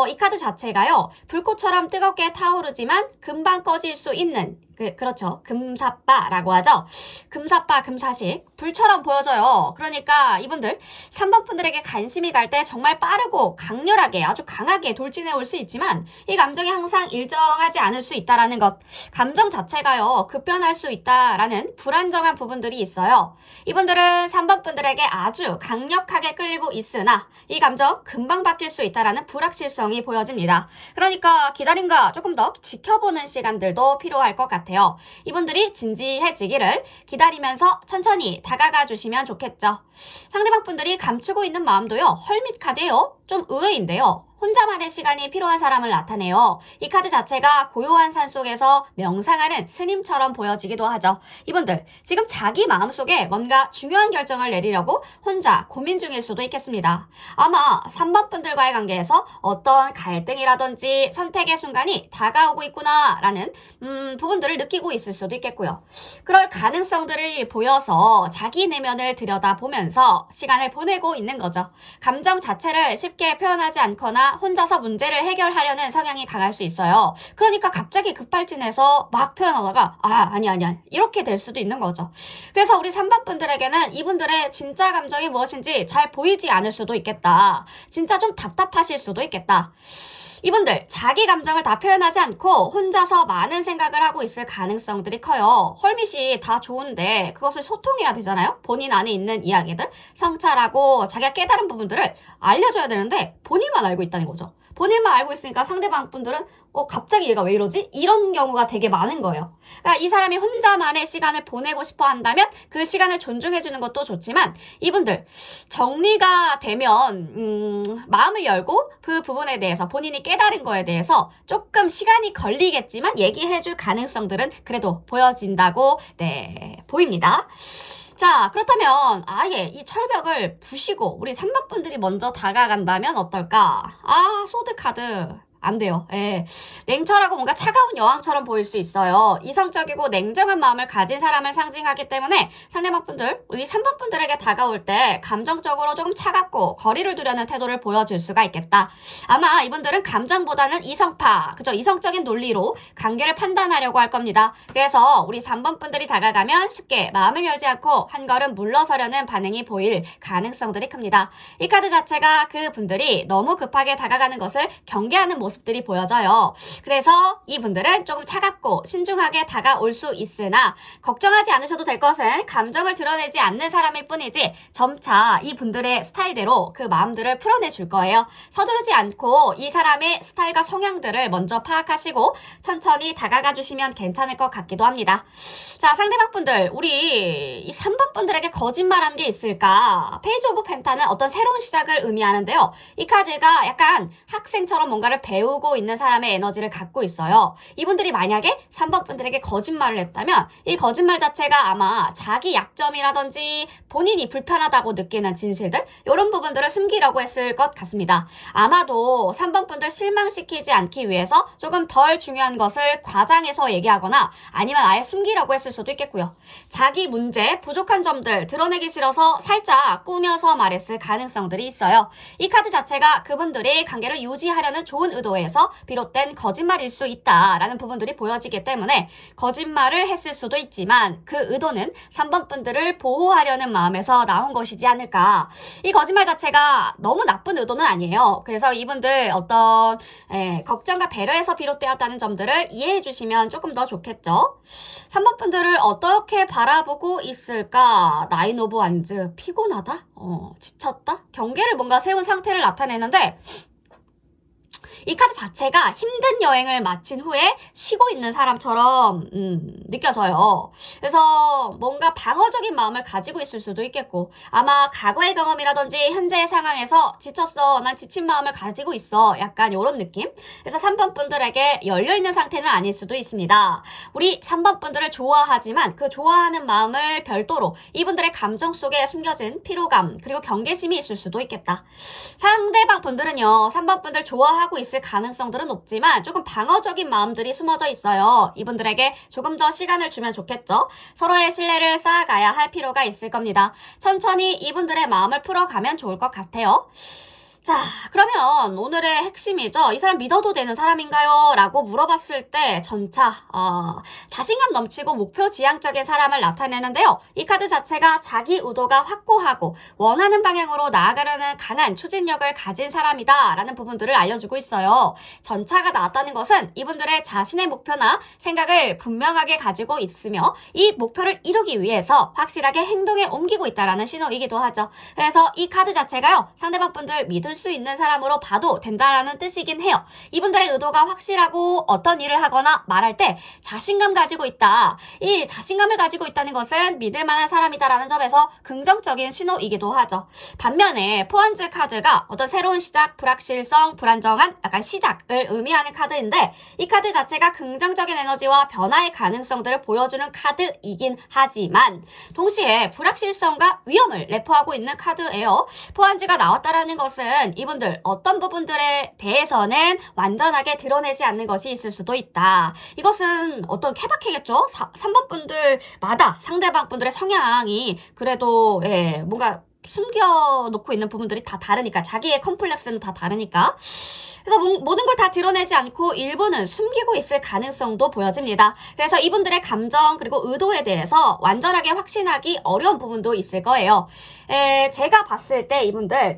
이 카드 자체가요, 불꽃처럼 뜨겁게 타오르지만 금방 꺼질 수 있는, 그렇죠. 금사빠라고 하죠. 금사빠, 금사식. 불처럼 보여져요. 그러니까 이분들 3번 분들에게 관심이 갈 때 정말 빠르고 강렬하게 아주 강하게 돌진해 올 수 있지만 이 감정이 항상 일정하지 않을 수 있다라는 것. 감정 자체가요, 급변할 수 있다라는 불안정한 부분들이 있어요. 이분들은 3번 분들에게 아주 강력하게 끌리고 있으나 이 감정 금방 바뀔 수 있다라는 불확실성이 보여집니다. 그러니까 기다림과 조금 더 지켜보는 시간들도 필요할 것 같아요. 이분들이 진지해지기를 기다리면서 천천히 다가가 주시면 좋겠죠. 상대방 분들이 감추고 있는 마음도요, 헐밋 카드예요. 좀 의외인데요. 혼자만의 시간이 필요한 사람을 나타내요. 이 카드 자체가 고요한 산 속에서 명상하는 스님처럼 보여지기도 하죠. 이분들 지금 자기 마음속에 뭔가 중요한 결정을 내리려고 혼자 고민 중일 수도 있겠습니다. 아마 3번 분들과의 관계에서 어떤 갈등이라든지 선택의 순간이 다가오고 있구나라는 부분들을 느끼고 있을 수도 있겠고요. 그럴 가능성들이 보여서 자기 내면을 들여다보면서 시간을 보내고 있는 거죠. 감정 자체를 쉽게 표현하지 않거나 혼자서 문제를 해결하려는 성향이 강할 수 있어요. 그러니까 갑자기 급발진해서 막 표현하다가 아니야 이렇게 될 수도 있는 거죠. 그래서 우리 3번 분들에게는 이분들의 진짜 감정이 무엇인지 잘 보이지 않을 수도 있겠다. 진짜 좀 답답하실 수도 있겠다. 이분들 자기 감정을 다 표현하지 않고 혼자서 많은 생각을 하고 있을 가능성들이 커요. 헐밋이 다 좋은데 그것을 소통해야 되잖아요. 본인 안에 있는 이야기들, 성찰하고 자기가 깨달은 부분들을 알려줘야 되는데 본인만 알고 있다는 거죠. 본인만 알고 있으니까 상대방 분들은 갑자기 얘가 왜 이러지? 이런 경우가 되게 많은 거예요. 그러니까 이 사람이 혼자만의 시간을 보내고 싶어 한다면 그 시간을 존중해주는 것도 좋지만 이분들 정리가 되면 마음을 열고 그 부분에 대해서 본인이 깨달은 거에 대해서 조금 시간이 걸리겠지만 얘기해줄 가능성들은 그래도 보여진다고 보입니다. 자, 그렇다면 아예 이 철벽을 부시고 우리 3번 분들이 먼저 다가간다면 어떨까? 소드 카드. 안 돼요. 예. 냉철하고 뭔가 차가운 여왕처럼 보일 수 있어요. 이성적이고 냉정한 마음을 가진 사람을 상징하기 때문에 상대방 분들, 우리 3번 분들에게 다가올 때 감정적으로 조금 차갑고 거리를 두려는 태도를 보여줄 수가 있겠다. 아마 이분들은 감정보다는 이성파, 그죠? 이성적인 논리로 관계를 판단하려고 할 겁니다. 그래서 우리 3번 분들이 다가가면 쉽게 마음을 열지 않고 한 걸음 물러서려는 반응이 보일 가능성들이 큽니다. 이 카드 자체가 그 분들이 너무 급하게 다가가는 것을 경계하는 모습들이 보여져요. 그래서 이분들은 조금 차갑고 신중하게 다가올 수 있으나 걱정하지 않으셔도 될 것은 감정을 드러내지 않는 사람일 뿐이지 점차 이분들의 스타일대로 그 마음들을 풀어내 줄 거예요. 서두르지 않고 이 사람의 스타일과 성향들을 먼저 파악하시고 천천히 다가가 주시면 괜찮을 것 같기도 합니다. 자, 상대방 분들, 우리 이 3번 분들에게 거짓말한 게 있을까? 페이지 오브 펜타는 어떤 새로운 시작을 의미하는데요. 이 카드가 약간 학생처럼 뭔가를 배우고 있는 사람의 에너지를 갖고 있어요. 이분들이 만약에 3번 분들에게 거짓말을 했다면 이 거짓말 자체가 아마 자기 약점이라든지 본인이 불편하다고 느끼는 진실들, 이런 부분들을 숨기려고 했을 것 같습니다. 아마도 3번 분들 실망시키지 않기 위해서 조금 덜 중요한 것을 과장해서 얘기하거나 아니면 아예 숨기려고 했을 수도 있겠고요. 자기 문제, 부족한 점들 드러내기 싫어서 살짝 꾸며서 말했을 가능성들이 있어요. 이 카드 자체가 그분들이 관계를 유지하려는 좋은 의도에서 비롯된 거짓말일 수 있다라는 부분들이 보여지기 때문에 거짓말을 했을 수도 있지만 그 의도는 3번 분들을 보호하려는 마음에서 나온 것이지 않을까. 이 거짓말 자체가 너무 나쁜 의도는 아니에요. 그래서 이분들 어떤 걱정과 배려에서 비롯되었다는 점들을 이해해 주시면 조금 더 좋겠죠. 3번 분들을 어떻게 바라보고 있을까? 나인 오브 완즈, 피곤하다? 지쳤다? 경계를 뭔가 세운 상태를 나타내는데 이 카드 자체가 힘든 여행을 마친 후에 쉬고 있는 사람처럼 느껴져요. 그래서 뭔가 방어적인 마음을 가지고 있을 수도 있겠고 아마 과거의 경험이라든지 현재의 상황에서 지쳤어, 난 지친 마음을 가지고 있어, 약간 이런 느낌? 그래서 3번 분들에게 열려있는 상태는 아닐 수도 있습니다. 우리 3번 분들을 좋아하지만 그 좋아하는 마음을 별도로 이분들의 감정 속에 숨겨진 피로감 그리고 경계심이 있을 수도 있겠다. 상대방 분들은요, 3번 분들 좋아하고 있을 가능성들은 높지만 조금 방어적인 마음들이 숨어져 있어요. 이분들에게 조금 더 시간을 주면 좋겠죠. 서로의 신뢰를 쌓아가야 할 필요가 있을 겁니다. 천천히 이분들의 마음을 풀어가면 좋을 것 같아요. 자, 그러면 오늘의 핵심이죠. 이 사람 믿어도 되는 사람인가요? 라고 물어봤을 때 전차, 자신감 넘치고 목표 지향적인 사람을 나타내는데요. 이 카드 자체가 자기 의도가 확고하고 원하는 방향으로 나아가려는 강한 추진력을 가진 사람이다 라는 부분들을 알려주고 있어요. 전차가 나왔다는 것은 이분들의 자신의 목표나 생각을 분명하게 가지고 있으며 이 목표를 이루기 위해서 확실하게 행동에 옮기고 있다라는 신호이기도 하죠. 그래서 이 카드 자체가요. 상대방 분들 믿을 수 있는 사람으로 봐도 된다라는 뜻이긴 해요. 이분들의 의도가 확실하고 어떤 일을 하거나 말할 때 자신감 가지고 있다. 이 자신감을 가지고 있다는 것은 믿을 만한 사람이다라는 점에서 긍정적인 신호이기도 하죠. 반면에 포환즈 카드가 어떤 새로운 시작, 불확실성, 불안정한 약간 시작을 의미하는 카드인데 이 카드 자체가 긍정적인 에너지와 변화의 가능성들을 보여주는 카드이긴 하지만 동시에 불확실성과 위험을 내포하고 있는 카드예요. 포환즈가 나왔다라는 것은 이분들 어떤 부분들에 대해서는 완전하게 드러내지 않는 것이 있을 수도 있다. 이것은 어떤 케바케겠죠? 3번 분들마다 상대방 분들의 성향이 그래도 뭔가 숨겨놓고 있는 부분들이 다 다르니까 자기의 컴플렉스는 다 다르니까 그래서 모든 걸 다 드러내지 않고 일부는 숨기고 있을 가능성도 보여집니다. 그래서 이분들의 감정 그리고 의도에 대해서 완전하게 확신하기 어려운 부분도 있을 거예요. 제가 봤을 때 이분들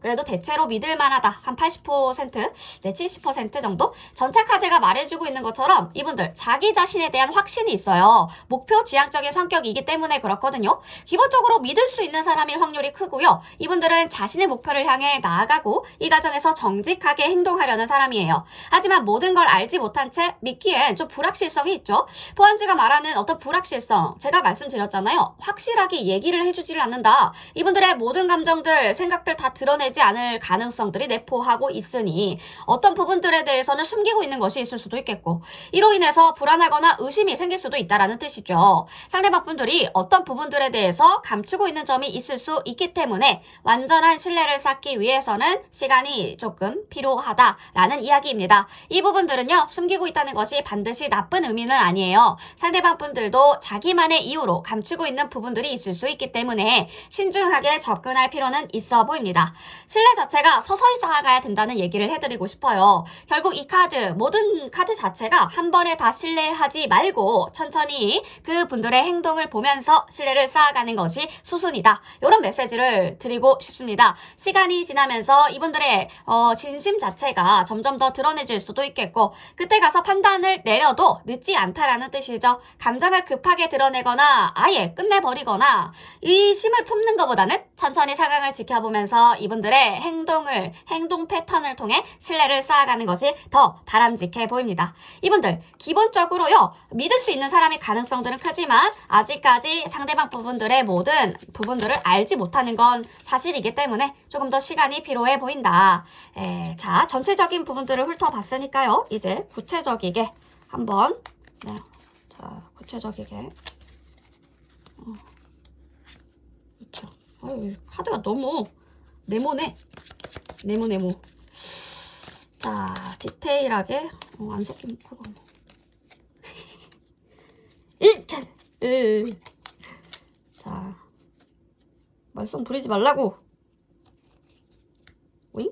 그래도 대체로 믿을 만하다. 한 80%, 70% 정도? 전차 카드가 말해주고 있는 것처럼 이분들 자기 자신에 대한 확신이 있어요. 목표 지향적인 성격이기 때문에 그렇거든요. 기본적으로 믿을 수 있는 사람일 확률이 크고요. 이분들은 자신의 목표를 향해 나아가고 이 과정에서 정직하게 행동하려는 사람이에요. 하지만 모든 걸 알지 못한 채 믿기엔 좀 불확실성이 있죠. 포환즈가 말하는 어떤 불확실성, 제가 말씀드렸잖아요. 확실하게 얘기를 해주지를 않는다. 이분들의 모든 감정들, 생각들 다 드러내지 않을 가능성들이 내포하고 있으니 어떤 부분들에 대해서는 숨기고 있는 것이 있을 수도 있겠고 이로 인해서 불안하거나 의심이 생길 수도 있다라는 뜻이죠. 상대방 분들이 어떤 부분들에 대해서 감추고 있는 점이 있을 수 있기 때문에 완전한 신뢰를 쌓기 위해서는 시간이 조금 필요하다라는 이야기입니다. 이 부분들은요. 숨기고 있다는 것이 반드시 나쁜 의미는 아니에요. 상대방 분들도 자기만의 이유로 감추고 있는 부분들이 있을 수 있기 때문에 신중하게 접근할 필요는 있어 보입니다. 신뢰 자체가 서서히 쌓아가야 된다는 얘기를 해드리고 싶어요. 결국 이 모든 카드 자체가 한 번에 다 신뢰하지 말고 천천히 그 분들의 행동을 보면서 신뢰를 쌓아가는 것이 수순이다. 이런 메시지를 드리고 싶습니다. 시간이 지나면서 이분들의 진심 자체가 점점 더 드러내질 수도 있겠고 그때 가서 판단을 내려도 늦지 않다라는 뜻이죠. 감정을 급하게 드러내거나 아예 끝내버리거나 의심을 품는 것보다는 천천히 상황을 지켜보면서 이분들의 행동 패턴을 통해 신뢰를 쌓아가는 것이 더 바람직해 보입니다. 이분들 기본적으로요. 믿을 수 있는 사람의 가능성들은 크지만 아직까지 상대방 부분들의 모든 부분들을 알지 못하는 건 사실이기 때문에 조금 더 시간이 필요해 보인다. 자, 전체적인 부분들을 훑어봤으니까요. 이제 구체적이게 한번 자, 구체적이게 그렇죠. 카드가 너무 네모네. 네모. 자, 디테일하게 안 섞이면 하고 1차 자, 말썽 부리지 말라고. 오잉?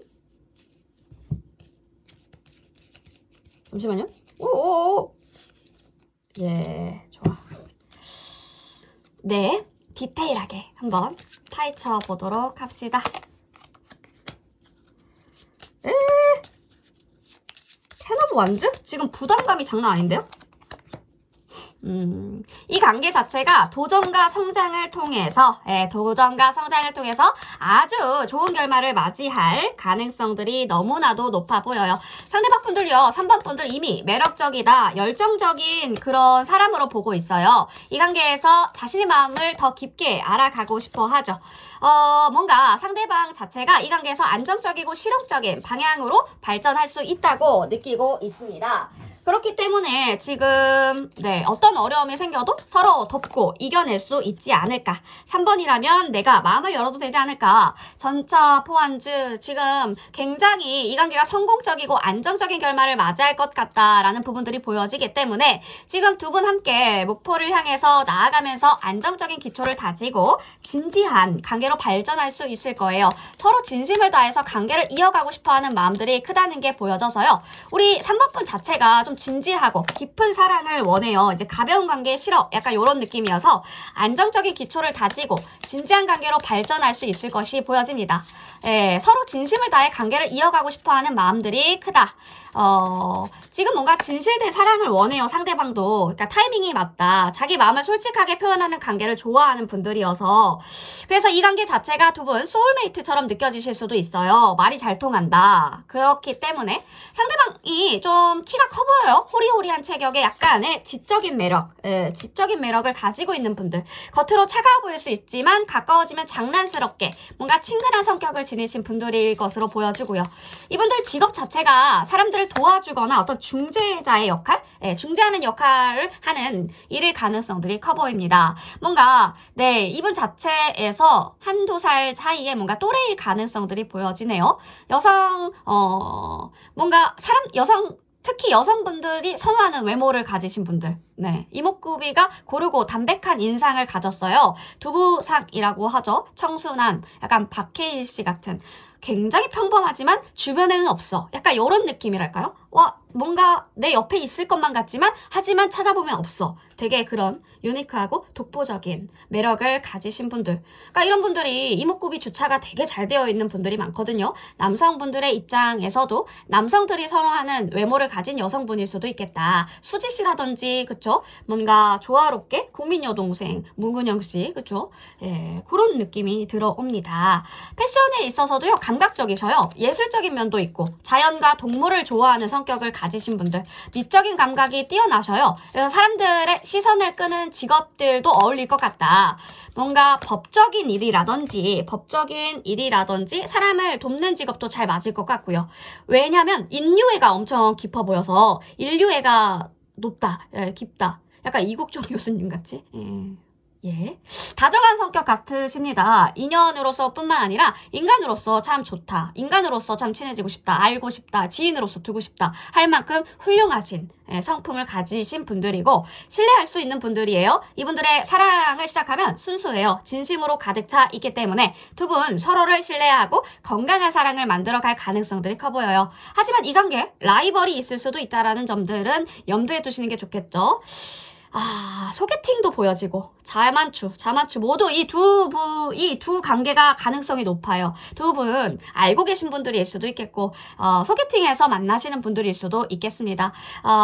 잠시만요. 오오오. 예, 좋아. 네, 디테일하게 한번 파헤쳐 보도록 합시다. 테너브 완즈? 지금 부담감이 장난 아닌데요? 이 관계 자체가 도전과 성장을 통해서 아주 좋은 결말을 맞이할 가능성들이 너무나도 높아 보여요. 상대방 분들요, 3번 분들 이미 매력적이다, 열정적인 그런 사람으로 보고 있어요. 이 관계에서 자신의 마음을 더 깊게 알아가고 싶어 하죠. 뭔가 상대방 자체가 이 관계에서 안정적이고 실용적인 방향으로 발전할 수 있다고 느끼고 있습니다. 그렇기 때문에 지금 어떤 어려움이 생겨도 서로 돕고 이겨낼 수 있지 않을까. 3번이라면 내가 마음을 열어도 되지 않을까. 전차 포안즈 지금 굉장히 이 관계가 성공적이고 안정적인 결말을 맞이할 것 같다라는 부분들이 보여지기 때문에 지금 두 분 함께 목표를 향해서 나아가면서 안정적인 기초를 다지고 진지한 관계로 발전할 수 있을 거예요. 서로 진심을 다해서 관계를 이어가고 싶어하는 마음들이 크다는 게 보여져서요. 우리 3번 분 자체가 좀 진지하고 깊은 사랑을 원해요. 이제 가벼운 관계 싫어. 약간 이런 느낌이어서 안정적인 기초를 다지고 진지한 관계로 발전할 수 있을 것이 보여집니다. 서로 진심을 다해 관계를 이어가고 싶어하는 마음들이 크다. 지금 뭔가 진실된 사랑을 원해요. 상대방도. 그러니까 타이밍이 맞다. 자기 마음을 솔직하게 표현하는 관계를 좋아하는 분들이어서 그래서 이 관계 자체가 두 분 소울메이트처럼 느껴지실 수도 있어요. 말이 잘 통한다. 그렇기 때문에 상대방이 좀 키가 커 보여요. 호리호리한 체격에 약간의 지적인 매력, 지적인 매력을 가지고 있는 분들. 겉으로 차가워 보일 수 있지만 가까워지면 장난스럽게 뭔가 친근한 성격을 지니신 분들일 것으로 보여지고요. 이분들 직업 자체가 사람들을 도와주거나 어떤 중재자의 역할, 중재하는 역할을 하는 일일 가능성들이 커 보입니다. 뭔가 이분 자체에서 한두 살 사이에 뭔가 또래일 가능성들이 보여지네요. 특히 여성분들이 선호하는 외모를 가지신 분들. 이목구비가 고르고 담백한 인상을 가졌어요. 두부상이라고 하죠. 청순한, 약간 박해일 씨 같은. 굉장히 평범하지만 주변에는 없어. 약간 이런 느낌이랄까요? 뭔가 내 옆에 있을 것만 같지만 하지만 찾아보면 없어. 되게 그런 유니크하고 독보적인 매력을 가지신 분들. 그러니까 이런 분들이 이목구비 주차가 되게 잘 되어 있는 분들이 많거든요. 남성분들의 입장에서도 남성들이 선호하는 외모를 가진 여성분일 수도 있겠다. 수지 씨라든지 그쵸? 뭔가 조화롭게 국민 여동생 문근영 씨 그쵸? 그런 느낌이 들어옵니다. 패션에 있어서도요. 감각적이셔요. 예술적인 면도 있고 자연과 동물을 좋아하는 성격을 가지신 분들. 미적인 감각이 뛰어나셔요. 그래서 사람들의 시선을 끄는 직업들도 어울릴 것 같다. 뭔가 법적인 일이라든지 사람을 돕는 직업도 잘 맞을 것 같고요. 왜냐면 인류애가 엄청 깊어 보여서 인류애가 높다, 깊다. 약간 이국종 교수님 같이. 다정한 성격 같으십니다. 인연으로서 뿐만 아니라 인간으로서 참 좋다. 인간으로서 참 친해지고 싶다. 알고 싶다. 지인으로서 두고 싶다. 할 만큼 훌륭하신 성품을 가지신 분들이고 신뢰할 수 있는 분들이에요. 이분들의 사랑을 시작하면 순수해요. 진심으로 가득 차 있기 때문에 두 분 서로를 신뢰하고 건강한 사랑을 만들어갈 가능성들이 커 보여요. 하지만 이 관계 라이벌이 있을 수도 있다라는 점들은 염두에 두시는 게 좋겠죠. 소개팅도 보여지고 자만추 모두 이 두 관계가 가능성이 높아요. 두 분 알고 계신 분들일 수도 있겠고 소개팅에서 만나시는 분들일 수도 있겠습니다.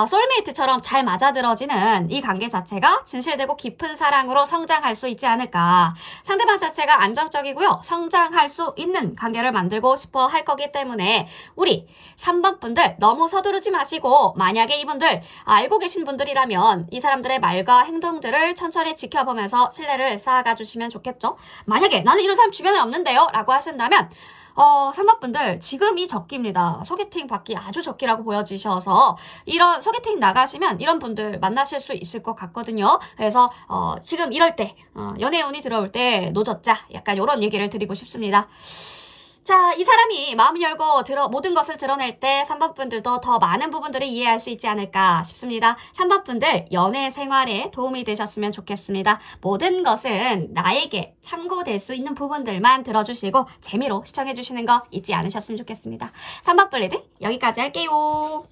소울메이트처럼 잘 맞아들어지는 이 관계 자체가 진실되고 깊은 사랑으로 성장할 수 있지 않을까. 상대방 자체가 안정적이고요. 성장할 수 있는 관계를 만들고 싶어 할 거기 때문에 우리 3번 분들 너무 서두르지 마시고 만약에 이분들 알고 계신 분들이라면 이 사람들의 말과 행동들을 천천히 지켜보면서 신뢰를 쌓아가 주시면 좋겠죠. 만약에 나는 이런 사람 주변에 없는데요 라고 하신다면 3번 분들 지금이 적기입니다. 소개팅 받기 아주 적기라고 보여지셔서 이런 소개팅 나가시면 이런 분들 만나실 수 있을 것 같거든요. 그래서 지금 이럴 때 연애운이 들어올 때 노젓자 약간 이런 얘기를 드리고 싶습니다. 자, 이 사람이 마음을 열고 모든 것을 드러낼 때 3번 분들도 더 많은 부분들을 이해할 수 있지 않을까 싶습니다. 3번 분들 연애 생활에 도움이 되셨으면 좋겠습니다. 모든 것은 나에게 참고될 수 있는 부분들만 들어주시고 재미로 시청해주시는 거 잊지 않으셨으면 좋겠습니다. 3번 분 리딩 여기까지 할게요.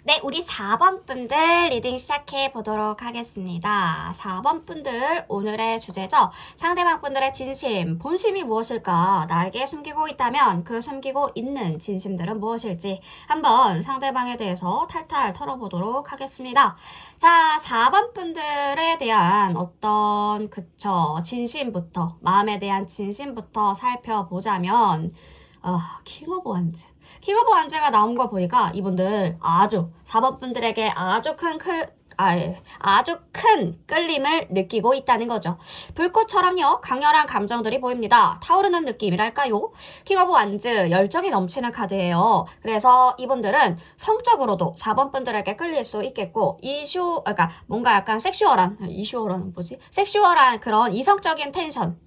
네, 우리 4번 분들 리딩 시작해 보도록 하겠습니다. 4번 분들 오늘의 주제죠. 상대방 분들의 진심, 본심이 무엇일까? 나에게 숨기고 있다면 그 숨기고 있는 진심들은 무엇일지 한번 상대방에 대해서 탈탈 털어보도록 하겠습니다. 자, 4번 분들에 대한 어떤 진심부터, 마음에 대한 진심부터 살펴보자면 킹 오브 완즈. 킹 오브 완즈가 나온 거 보니까 이분들 4번 분들에게 아주 큰 끌림을 느끼고 있다는 거죠. 불꽃처럼요, 강렬한 감정들이 보입니다. 타오르는 느낌이랄까요? 킹 오브 완즈, 열정이 넘치는 카드예요. 그래서 이분들은 성적으로도 4번 분들에게 끌릴 수 있겠고, 그러니까 뭔가 약간 섹슈얼한 그런 이성적인 텐션.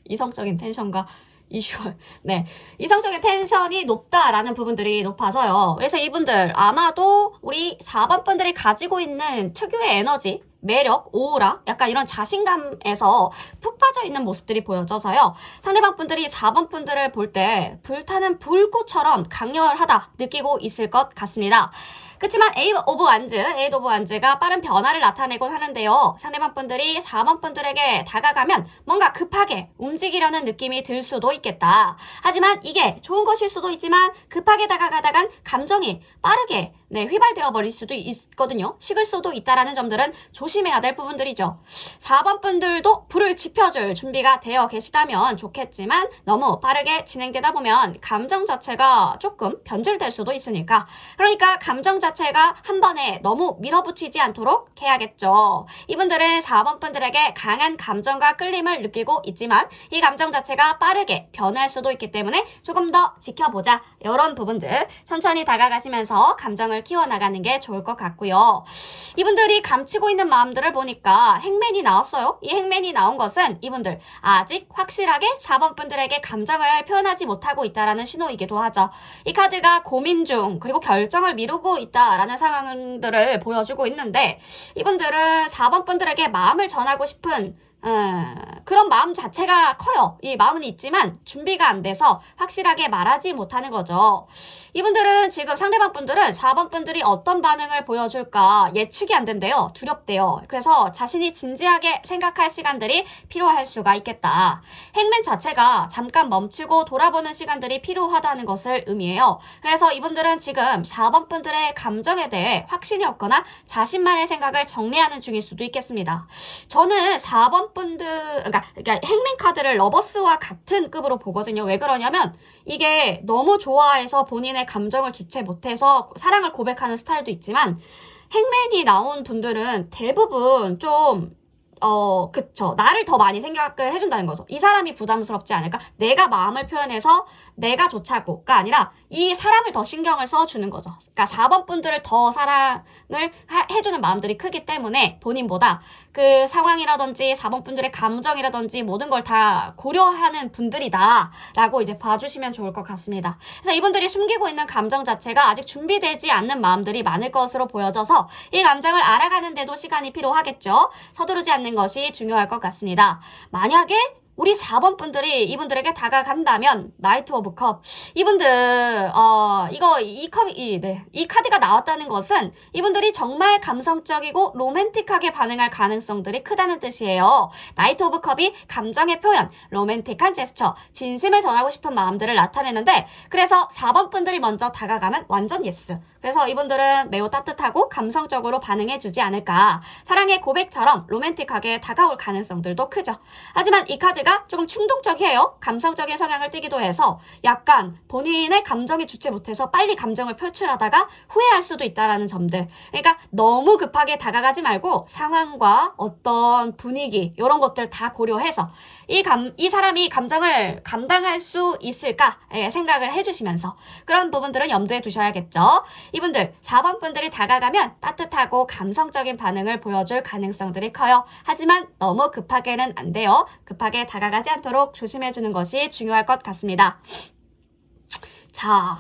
이성적인 텐션과 이성적인 텐션이 높다라는 부분들이 높아서요. 그래서 이분들 아마도 우리 4번 분들이 가지고 있는 특유의 에너지, 매력, 오라, 약간 이런 자신감에서 푹 빠져 있는 모습들이 보여져서요. 상대방 분들이 4번 분들을 볼 때 불타는 불꽃처럼 강렬하다 느끼고 있을 것 같습니다. 그렇지만 에잇 오브 완즈가 빠른 변화를 나타내곤 하는데요. 상대방 분들이 4번 분들에게 다가가면 뭔가 급하게 움직이려는 느낌이 들 수도 있겠다. 하지만 이게 좋은 것일 수도 있지만 급하게 다가가다간 감정이 빠르게 휘발되어 버릴 수도 있거든요. 식을 수도 있다라는 점들은 조심해야 될 부분들이죠. 4번 분들도 불을 지펴줄 준비가 되어 계시다면 좋겠지만 너무 빠르게 진행되다 보면 감정 자체가 조금 변질될 수도 있으니까, 그러니까 감정 자체가 한 번에 너무 밀어붙이지 않도록 해야겠죠. 이분들은 4번 분들에게 강한 감정과 끌림을 느끼고 있지만 이 감정 자체가 빠르게 변할 수도 있기 때문에 조금 더 지켜보자. 이런 부분들 천천히 다가가시면서 감정을 키워나가는 게 좋을 것 같고요. 이분들이 감추고 있는 마음들을 보니까 행맨이 나왔어요. 이 행맨이 나온 것은 이분들 아직 확실하게 4번 분들에게 감정을 표현하지 못하고 있다라는 신호이기도 하죠. 이 카드가 고민 중 그리고 결정을 미루고 있다라는 상황들을 보여주고 있는데, 이분들은 4번 분들에게 마음을 전하고 싶은 그런 마음 자체가 커요. 이 마음은 있지만 준비가 안 돼서 확실하게 말하지 못하는 거죠. 이분들은 지금 상대방 분들은 4번 분들이 어떤 반응을 보여줄까 예측이 안 된대요. 두렵대요. 그래서 자신이 진지하게 생각할 시간들이 필요할 수가 있겠다. 행맨 자체가 잠깐 멈추고 돌아보는 시간들이 필요하다는 것을 의미해요. 그래서 이분들은 지금 4번 분들의 감정에 대해 확신이 없거나 자신만의 생각을 정리하는 중일 수도 있겠습니다. 저는 4번 분들, 그러니까 행맨 카드를 러버스와 같은 급으로 보거든요. 왜 그러냐면 이게 너무 좋아해서 본인의 감정을 주체 못해서 사랑을 고백하는 스타일도 있지만, 행맨이 나온 분들은 대부분 좀 나를 더 많이 생각을 해준다는 거죠. 이 사람이 부담스럽지 않을까? 내가 마음을 표현해서 내가 좋자고가 아니라 이 사람을 더 신경을 써주는 거죠. 그러니까 4번 분들을 더 사랑을 해주는 마음들이 크기 때문에 본인보다 그 상황이라든지 4번 분들의 감정이라든지 모든 걸 다 고려하는 분들이다 라고 이제 봐주시면 좋을 것 같습니다. 그래서 이분들이 숨기고 있는 감정 자체가 아직 준비되지 않는 마음들이 많을 것으로 보여져서 이 감정을 알아가는 데도 시간이 필요하겠죠. 서두르지 않는 것이 중요할 것 같습니다. 만약에 우리 4번 분들이 이분들에게 다가간다면 나이트 오브 컵, 이분들 이 카드가 나왔다는 것은 이분들이 정말 감성적이고 로맨틱하게 반응할 가능성들이 크다는 뜻이에요. 나이트 오브 컵이 감정의 표현, 로맨틱한 제스처, 진심을 전하고 싶은 마음들을 나타내는데, 그래서 4번 분들이 먼저 다가가면 완전 예스. 그래서 이분들은 매우 따뜻하고 감성적으로 반응해주지 않을까. 사랑의 고백처럼 로맨틱하게 다가올 가능성들도 크죠. 하지만 이 카드가 조금 충동적이에요. 감성적인 성향을 띠기도 해서 약간 본인의 감정에 주체 못해서 빨리 감정을 표출하다가 후회할 수도 있다라는 점들. 그러니까 너무 급하게 다가가지 말고 상황과 어떤 분위기 이런 것들 다 고려해서 이 사람이 감정을 감당할 수 있을까 생각을 해주시면서 그런 부분들은 염두에 두셔야겠죠. 이분들 4번 분들이 다가가면 따뜻하고 감성적인 반응을 보여줄 가능성들이 커요. 하지만 너무 급하게는 안 돼요. 급하게 다가가지 않도록 조심해주는 것이 중요할 것 같습니다. 자,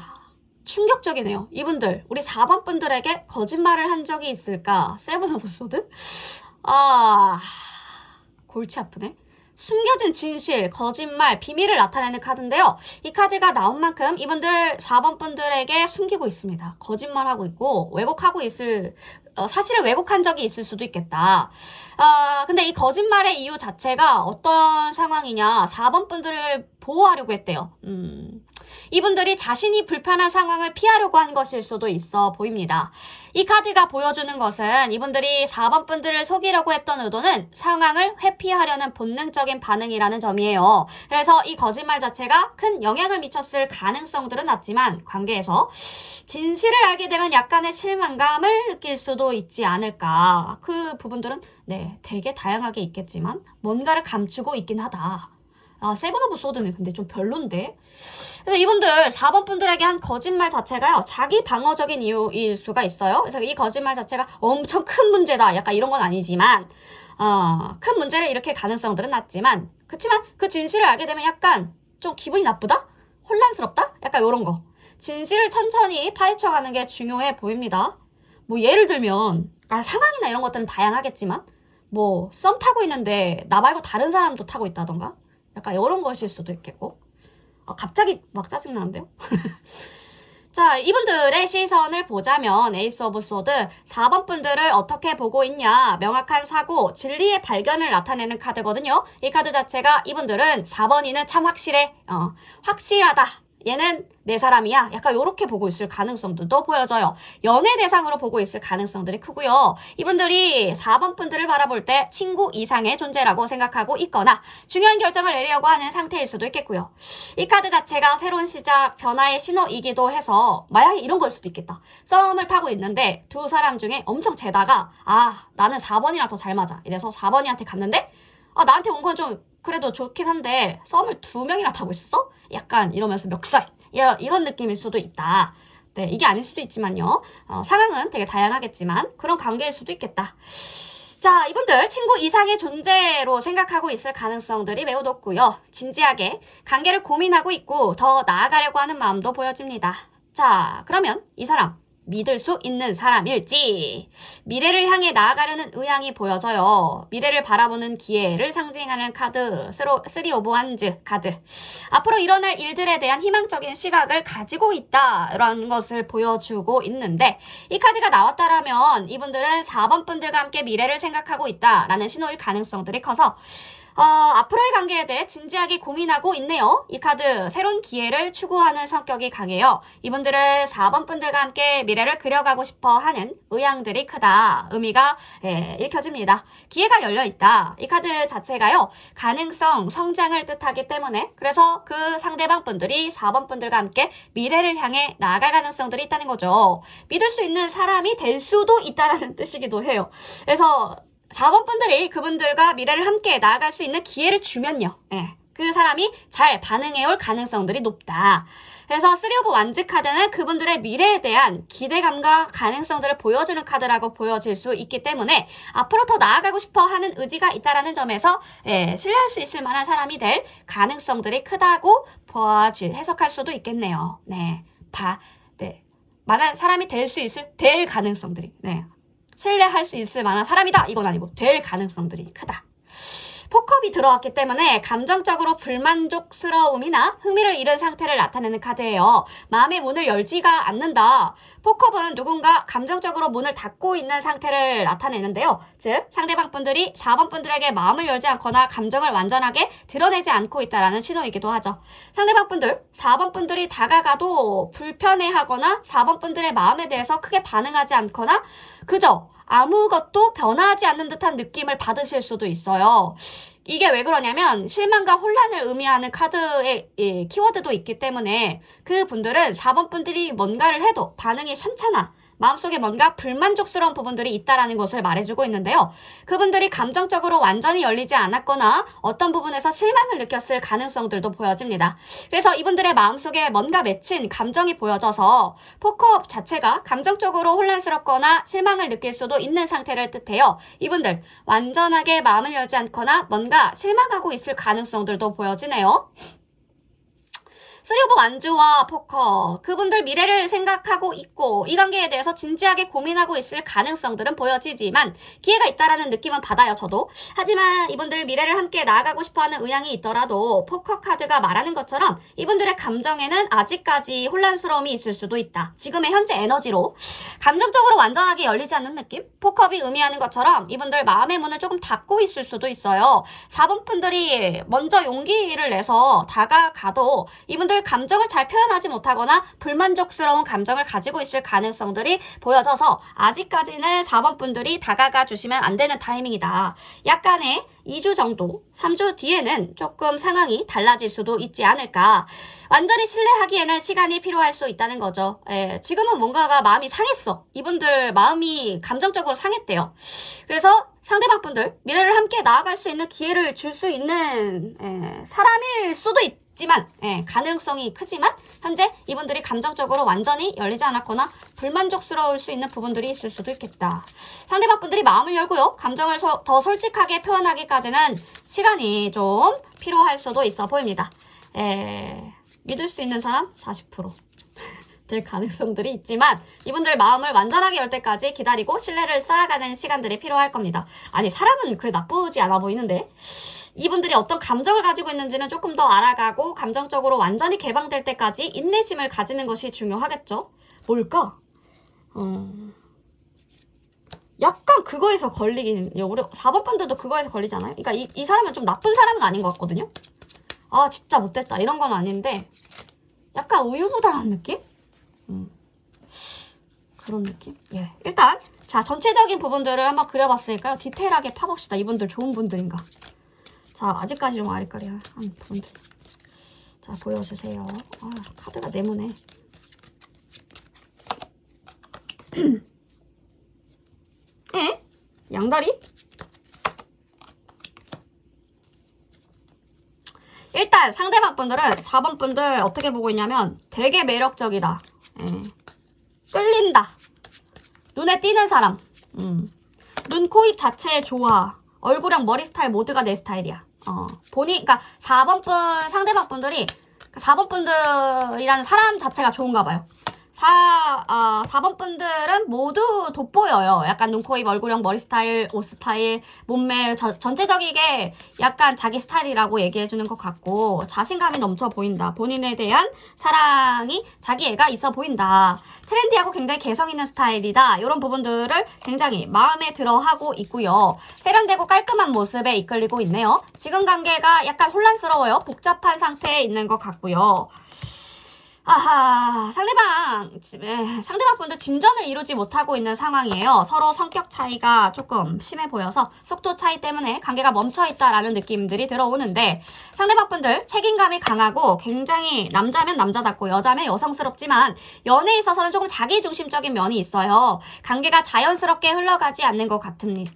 충격적이네요. 이분들 우리 4번 분들에게 거짓말을 한 적이 있을까? 세븐 오브 소드? 골치 아프네. 숨겨진 진실, 거짓말, 비밀을 나타내는 카드인데요. 이 카드가 나온 만큼 이분들 4번 분들에게 숨기고 있습니다. 거짓말하고 있고 왜곡하고 있을 사실을 왜곡한 적이 있을 수도 있겠다. 근데 이 거짓말의 이유 자체가 어떤 상황이냐. 4번 분들을 보호하려고 했대요. 이분들이 자신이 불편한 상황을 피하려고 한 것일 수도 있어 보입니다. 이 카드가 보여주는 것은 이분들이 4번 분들을 속이려고 했던 의도는 상황을 회피하려는 본능적인 반응이라는 점이에요. 그래서 이 거짓말 자체가 큰 영향을 미쳤을 가능성들은 낮지만 관계에서 진실을 알게 되면 약간의 실망감을 느낄 수도 있지 않을까. 그 부분들은 네, 되게 다양하게 있겠지만 뭔가를 감추고 있긴 하다. 세븐 오브 소드는 근데 좀 별론데. 근데 이분들 4번 분들에게 한 거짓말 자체가요, 자기 방어적인 이유일 수가 있어요. 그래서 이 거짓말 자체가 엄청 큰 문제다, 약간 이런 건 아니지만 큰 문제를 일으킬 가능성들은 낮지만, 그치만 그 진실을 알게 되면 약간 좀 기분이 나쁘다? 혼란스럽다? 약간 이런 거. 진실을 천천히 파헤쳐가는 게 중요해 보입니다. 뭐 예를 들면 상황이나 이런 것들은 다양하겠지만 뭐 썸 타고 있는데 나 말고 다른 사람도 타고 있다던가 약간 이런 것일 수도 있겠고. 갑자기 막 짜증나는데요? 자, 이분들의 시선을 보자면 에이스 오브 소드 4번 분들을 어떻게 보고 있냐, 명확한 사고, 진리의 발견을 나타내는 카드거든요. 이 카드 자체가 이분들은 4번이는 참 확실해, 확실하다, 얘는 내 사람이야, 약간 요렇게 보고 있을 가능성들도 보여져요. 연애 대상으로 보고 있을 가능성들이 크고요. 이분들이 4번 분들을 바라볼 때 친구 이상의 존재라고 생각하고 있거나 중요한 결정을 내리려고 하는 상태일 수도 있겠고요. 이 카드 자체가 새로운 시작, 변화의 신호이기도 해서 만약에 이런 걸 수도 있겠다. 썸을 타고 있는데 두 사람 중에 엄청 재다가 나는 4번이랑 더 잘 맞아, 이래서 4번이한테 갔는데 나한테 온 건 좀 그래도 좋긴 한데 썸을 2명이나 타고 있어? 약간 이러면서 멱살, 이런 느낌일 수도 있다. 네, 이게 아닐 수도 있지만요. 상황은 되게 다양하겠지만 그런 관계일 수도 있겠다. 자, 이분들 친구 이상의 존재로 생각하고 있을 가능성들이 매우 높고요. 진지하게 관계를 고민하고 있고 더 나아가려고 하는 마음도 보여집니다. 자, 그러면 이 사람 믿을 수 있는 사람일지, 미래를 향해 나아가려는 의향이 보여져요. 미래를 바라보는 기회를 상징하는 카드, 3 오브 wands 카드. 앞으로 일어날 일들에 대한 희망적인 시각을 가지고 있다라는 것을 보여주고 있는데, 이 카드가 나왔다라면 이분들은 4번 분들과 함께 미래를 생각하고 있다라는 신호일 가능성들이 커서 앞으로의 관계에 대해 진지하게 고민하고 있네요. 이 카드, 새로운 기회를 추구하는 성격이 강해요. 이분들은 4번 분들과 함께 미래를 그려가고 싶어 하는 의향들이 크다. 의미가 읽혀집니다. 기회가 열려있다. 이 카드 자체가요, 가능성, 성장을 뜻하기 때문에, 그래서 그 상대방 분들이 4번 분들과 함께 미래를 향해 나아갈 가능성들이 있다는 거죠. 믿을 수 있는 사람이 될 수도 있다라는 뜻이기도 해요. 그래서 4번 분들이 그분들과 미래를 함께 나아갈 수 있는 기회를 주면요, 그 사람이 잘 반응해올 가능성들이 높다. 그래서 3 오브 wands 카드는 그분들의 미래에 대한 기대감과 가능성들을 보여주는 카드라고 보여질 수 있기 때문에 앞으로 더 나아가고 싶어 하는 의지가 있다라는 점에서 신뢰할 수 있을 만한 사람이 될 가능성들이 크다고 해석할 수도 있겠네요. 만한 사람이 될 가능성들이, 신뢰할 수 있을 만한 사람이다, 이건 아니고 될 가능성들이 크다. 포컵이 들어왔기 때문에 감정적으로 불만족스러움이나 흥미를 잃은 상태를 나타내는 카드예요. 마음의 문을 열지가 않는다. 포컵은 누군가 감정적으로 문을 닫고 있는 상태를 나타내는데요. 즉 상대방 분들이 4번 분들에게 마음을 열지 않거나 감정을 완전하게 드러내지 않고 있다는 신호이기도 하죠. 상대방 분들, 4번 분들이 다가가도 불편해하거나 4번 분들의 마음에 대해서 크게 반응하지 않거나 그저 아무것도 변화하지 않는 듯한 느낌을 받으실 수도 있어요. 이게 왜 그러냐면 실망과 혼란을 의미하는 카드의 키워드도 있기 때문에 그분들은 4번 분들이 뭔가를 해도 반응이 현찮아, 마음속에 뭔가 불만족스러운 부분들이 있다라는 것을 말해주고 있는데요. 그분들이 감정적으로 완전히 열리지 않았거나 어떤 부분에서 실망을 느꼈을 가능성들도 보여집니다. 그래서 이분들의 마음속에 뭔가 맺힌 감정이 보여져서 포컵 자체가 감정적으로 혼란스럽거나 실망을 느낄 수도 있는 상태를 뜻해요. 이분들 완전하게 마음을 열지 않거나 뭔가 실망하고 있을 가능성들도 보여지네요. 쓰리오브 완주와 포커, 그분들 미래를 생각하고 있고 이 관계에 대해서 진지하게 고민하고 있을 가능성들은 보여지지만 기회가 있다라는 느낌은 받아요, 저도. 하지만 이분들 미래를 함께 나아가고 싶어하는 의향이 있더라도 포커 카드가 말하는 것처럼 이분들의 감정에는 아직까지 혼란스러움이 있을 수도 있다. 지금의 현재 에너지로 감정적으로 완전하게 열리지 않는 느낌? 포컵이 의미하는 것처럼 이분들 마음의 문을 조금 닫고 있을 수도 있어요. 4번 분들이 먼저 용기를 내서 다가가도 이분들 감정을 잘 표현하지 못하거나 불만족스러운 감정을 가지고 있을 가능성들이 보여져서 아직까지는 4번 분들이 다가가 주시면 안 되는 타이밍이다. 약간의 2주 정도, 3주 뒤에는 조금 상황이 달라질 수도 있지 않을까. 완전히 신뢰하기에는 시간이 필요할 수 있다는 거죠. 지금은 뭔가가 마음이 상했어. 이분들 마음이 감정적으로 상했대요. 그래서 상대방 분들 미래를 함께 나아갈 수 있는 기회를 줄 수 있는 사람일 수도 있지만 가능성이 크지만 현재 이분들이 감정적으로 완전히 열리지 않았거나 불만족스러울 수 있는 부분들이 있을 수도 있겠다. 상대방 분들이 마음을 열고요. 감정을 더 솔직하게 표현하기까지는 시간이 좀 필요할 수도 있어 보입니다. 믿을 수 있는 사람 40% 될 가능성들이 있지만 이분들 마음을 완전하게 열 때까지 기다리고 신뢰를 쌓아가는 시간들이 필요할 겁니다. 아니 사람은 그래 나쁘지 않아 보이는데 이분들이 어떤 감정을 가지고 있는지는 조금 더 알아가고 감정적으로 완전히 개방될 때까지 인내심을 가지는 것이 중요하겠죠. 뭘까? 약간 그거에서 걸리긴 우리 4번 분들도 그거에서 걸리잖아요. 그러니까 이 사람은 좀 나쁜 사람은 아닌 것 같거든요. 아 진짜 못됐다 이런 건 아닌데 약간 우유부단한 느낌? 그런 느낌? 일단 자 전체적인 부분들을 한번 그려봤으니까요. 디테일하게 파봅시다. 이분들 좋은 분들인가? 자 아직까지 좀 아리까리한 부분들. 자 보여주세요. 아 카드가 네모네. 양다리? 일단 상대방 분들은 4번 분들 어떻게 보고 있냐면 되게 매력적이다. 끌린다. 눈에 띄는 사람. 눈, 코, 입 자체에 좋아. 얼굴이랑 머리 스타일 모두가 내 스타일이야. 그러니까 4번 분 상대방 분들이 4번 분들이라는 사람 자체가 좋은가 봐요. 4번 분들은 모두 돋보여요. 약간 눈, 코, 입, 얼굴형, 머리 스타일, 옷 스타일, 몸매 전체적이게 약간 자기 스타일이라고 얘기해주는 것 같고 자신감이 넘쳐 보인다. 본인에 대한 사랑이 자기애가 있어 보인다. 트렌디하고 굉장히 개성 있는 스타일이다. 이런 부분들을 굉장히 마음에 들어하고 있고요. 세련되고 깔끔한 모습에 이끌리고 있네요. 지금 관계가 약간 혼란스러워요. 복잡한 상태에 있는 것 같고요. 아하, 상대방 분들 진전을 이루지 못하고 있는 상황이에요. 서로 성격 차이가 조금 심해 보여서 속도 차이 때문에 관계가 멈춰있다라는 느낌들이 들어오는데 상대방 분들 책임감이 강하고 굉장히 남자면 남자답고 여자면 여성스럽지만 연애에 있어서는 조금 자기중심적인 면이 있어요. 관계가 자연스럽게 흘러가지 않는 것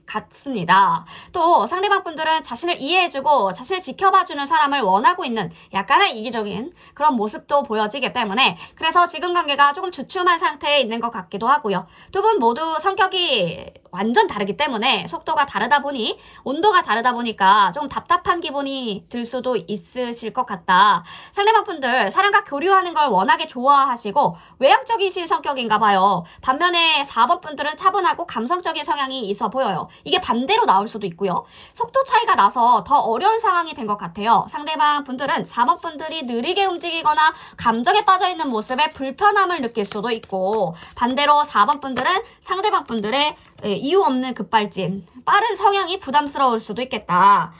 같습니다. 또 상대방 분들은 자신을 이해해주고 자신을 지켜봐주는 사람을 원하고 있는 약간의 이기적인 그런 모습도 보여지게 때문에 그래서 지금 관계가 조금 주춤한 상태에 있는 것 같기도 하고요. 두 분 모두 성격이 완전 다르기 때문에 속도가 다르다 보니 온도가 다르다 보니까 좀 답답한 기분이 들 수도 있으실 것 같다. 상대방 분들 사람과 교류하는 걸 워낙에 좋아하시고 외향적이신 성격인가 봐요. 반면에 4번 분들은 차분하고 감성적인 성향이 있어 보여요. 이게 반대로 나올 수도 있고요. 속도 차이가 나서 더 어려운 상황이 된 것 같아요. 상대방 분들은 4번 분들이 느리게 움직이거나 감정에 빠져있는 모습에 불편함을 느낄 수도 있고 반대로 4번 분들은 상대방 분들의 이유 없는 급발진, 빠른 성향이 부담스러울 수도 있겠다.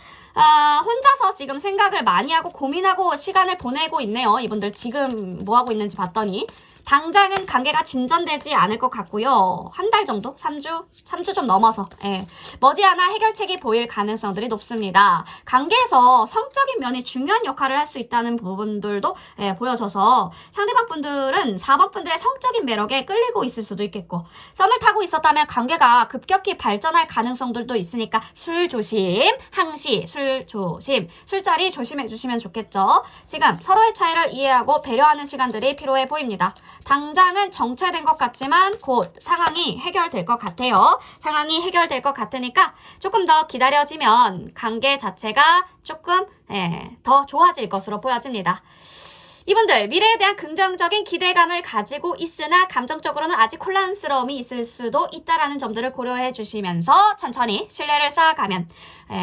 혼자서 지금 생각을 많이 하고 고민하고 시간을 보내고 있네요. 이분들 지금 뭐하고 있는지 봤더니 당장은 관계가 진전되지 않을 것 같고요. 한 달 정도? 3주 좀 넘어서 머지않아 해결책이 보일 가능성들이 높습니다. 관계에서 성적인 면이 중요한 역할을 할 수 있다는 부분들도 보여져서 상대방 분들은 4번 분들의 성적인 매력에 끌리고 있을 수도 있겠고 썸을 타고 있었다면 관계가 급격히 발전할 가능성들도 있으니까 술 조심, 항시 술 조심, 술자리 조심해 주시면 좋겠죠. 지금 서로의 차이를 이해하고 배려하는 시간들이 필요해 보입니다. 당장은 정체된 것 같지만 곧 상황이 해결될 것 같아요. 상황이 해결될 것 같으니까 조금 더 기다려지면 관계 자체가 조금 더 좋아질 것으로 보여집니다. 이분들 미래에 대한 긍정적인 기대감을 가지고 있으나 감정적으로는 아직 혼란스러움이 있을 수도 있다라는 점들을 고려해 주시면서 천천히 신뢰를 쌓아가면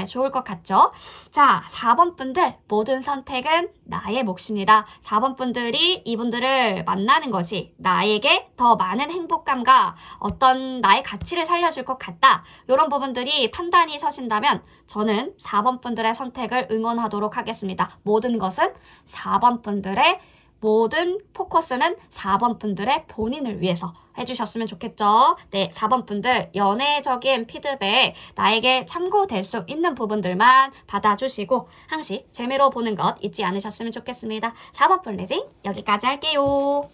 좋을 것 같죠? 자, 4번 분들 모든 선택은 나의 몫입니다. 4번 분들이 이분들을 만나는 것이 나에게 더 많은 행복감과 어떤 나의 가치를 살려줄 것 같다. 이런 부분들이 판단이 서신다면 저는 4번 분들의 선택을 응원하도록 하겠습니다. 모든 것은 4번 분들의 모든 포커스는 4번 분들의 본인을 위해서 해주셨으면 좋겠죠. 네, 4번 분들 연애적인 피드백 나에게 참고될 수 있는 부분들만 받아주시고 항시 재미로 보는 것 잊지 않으셨으면 좋겠습니다. 4번 분 리딩 여기까지 할게요.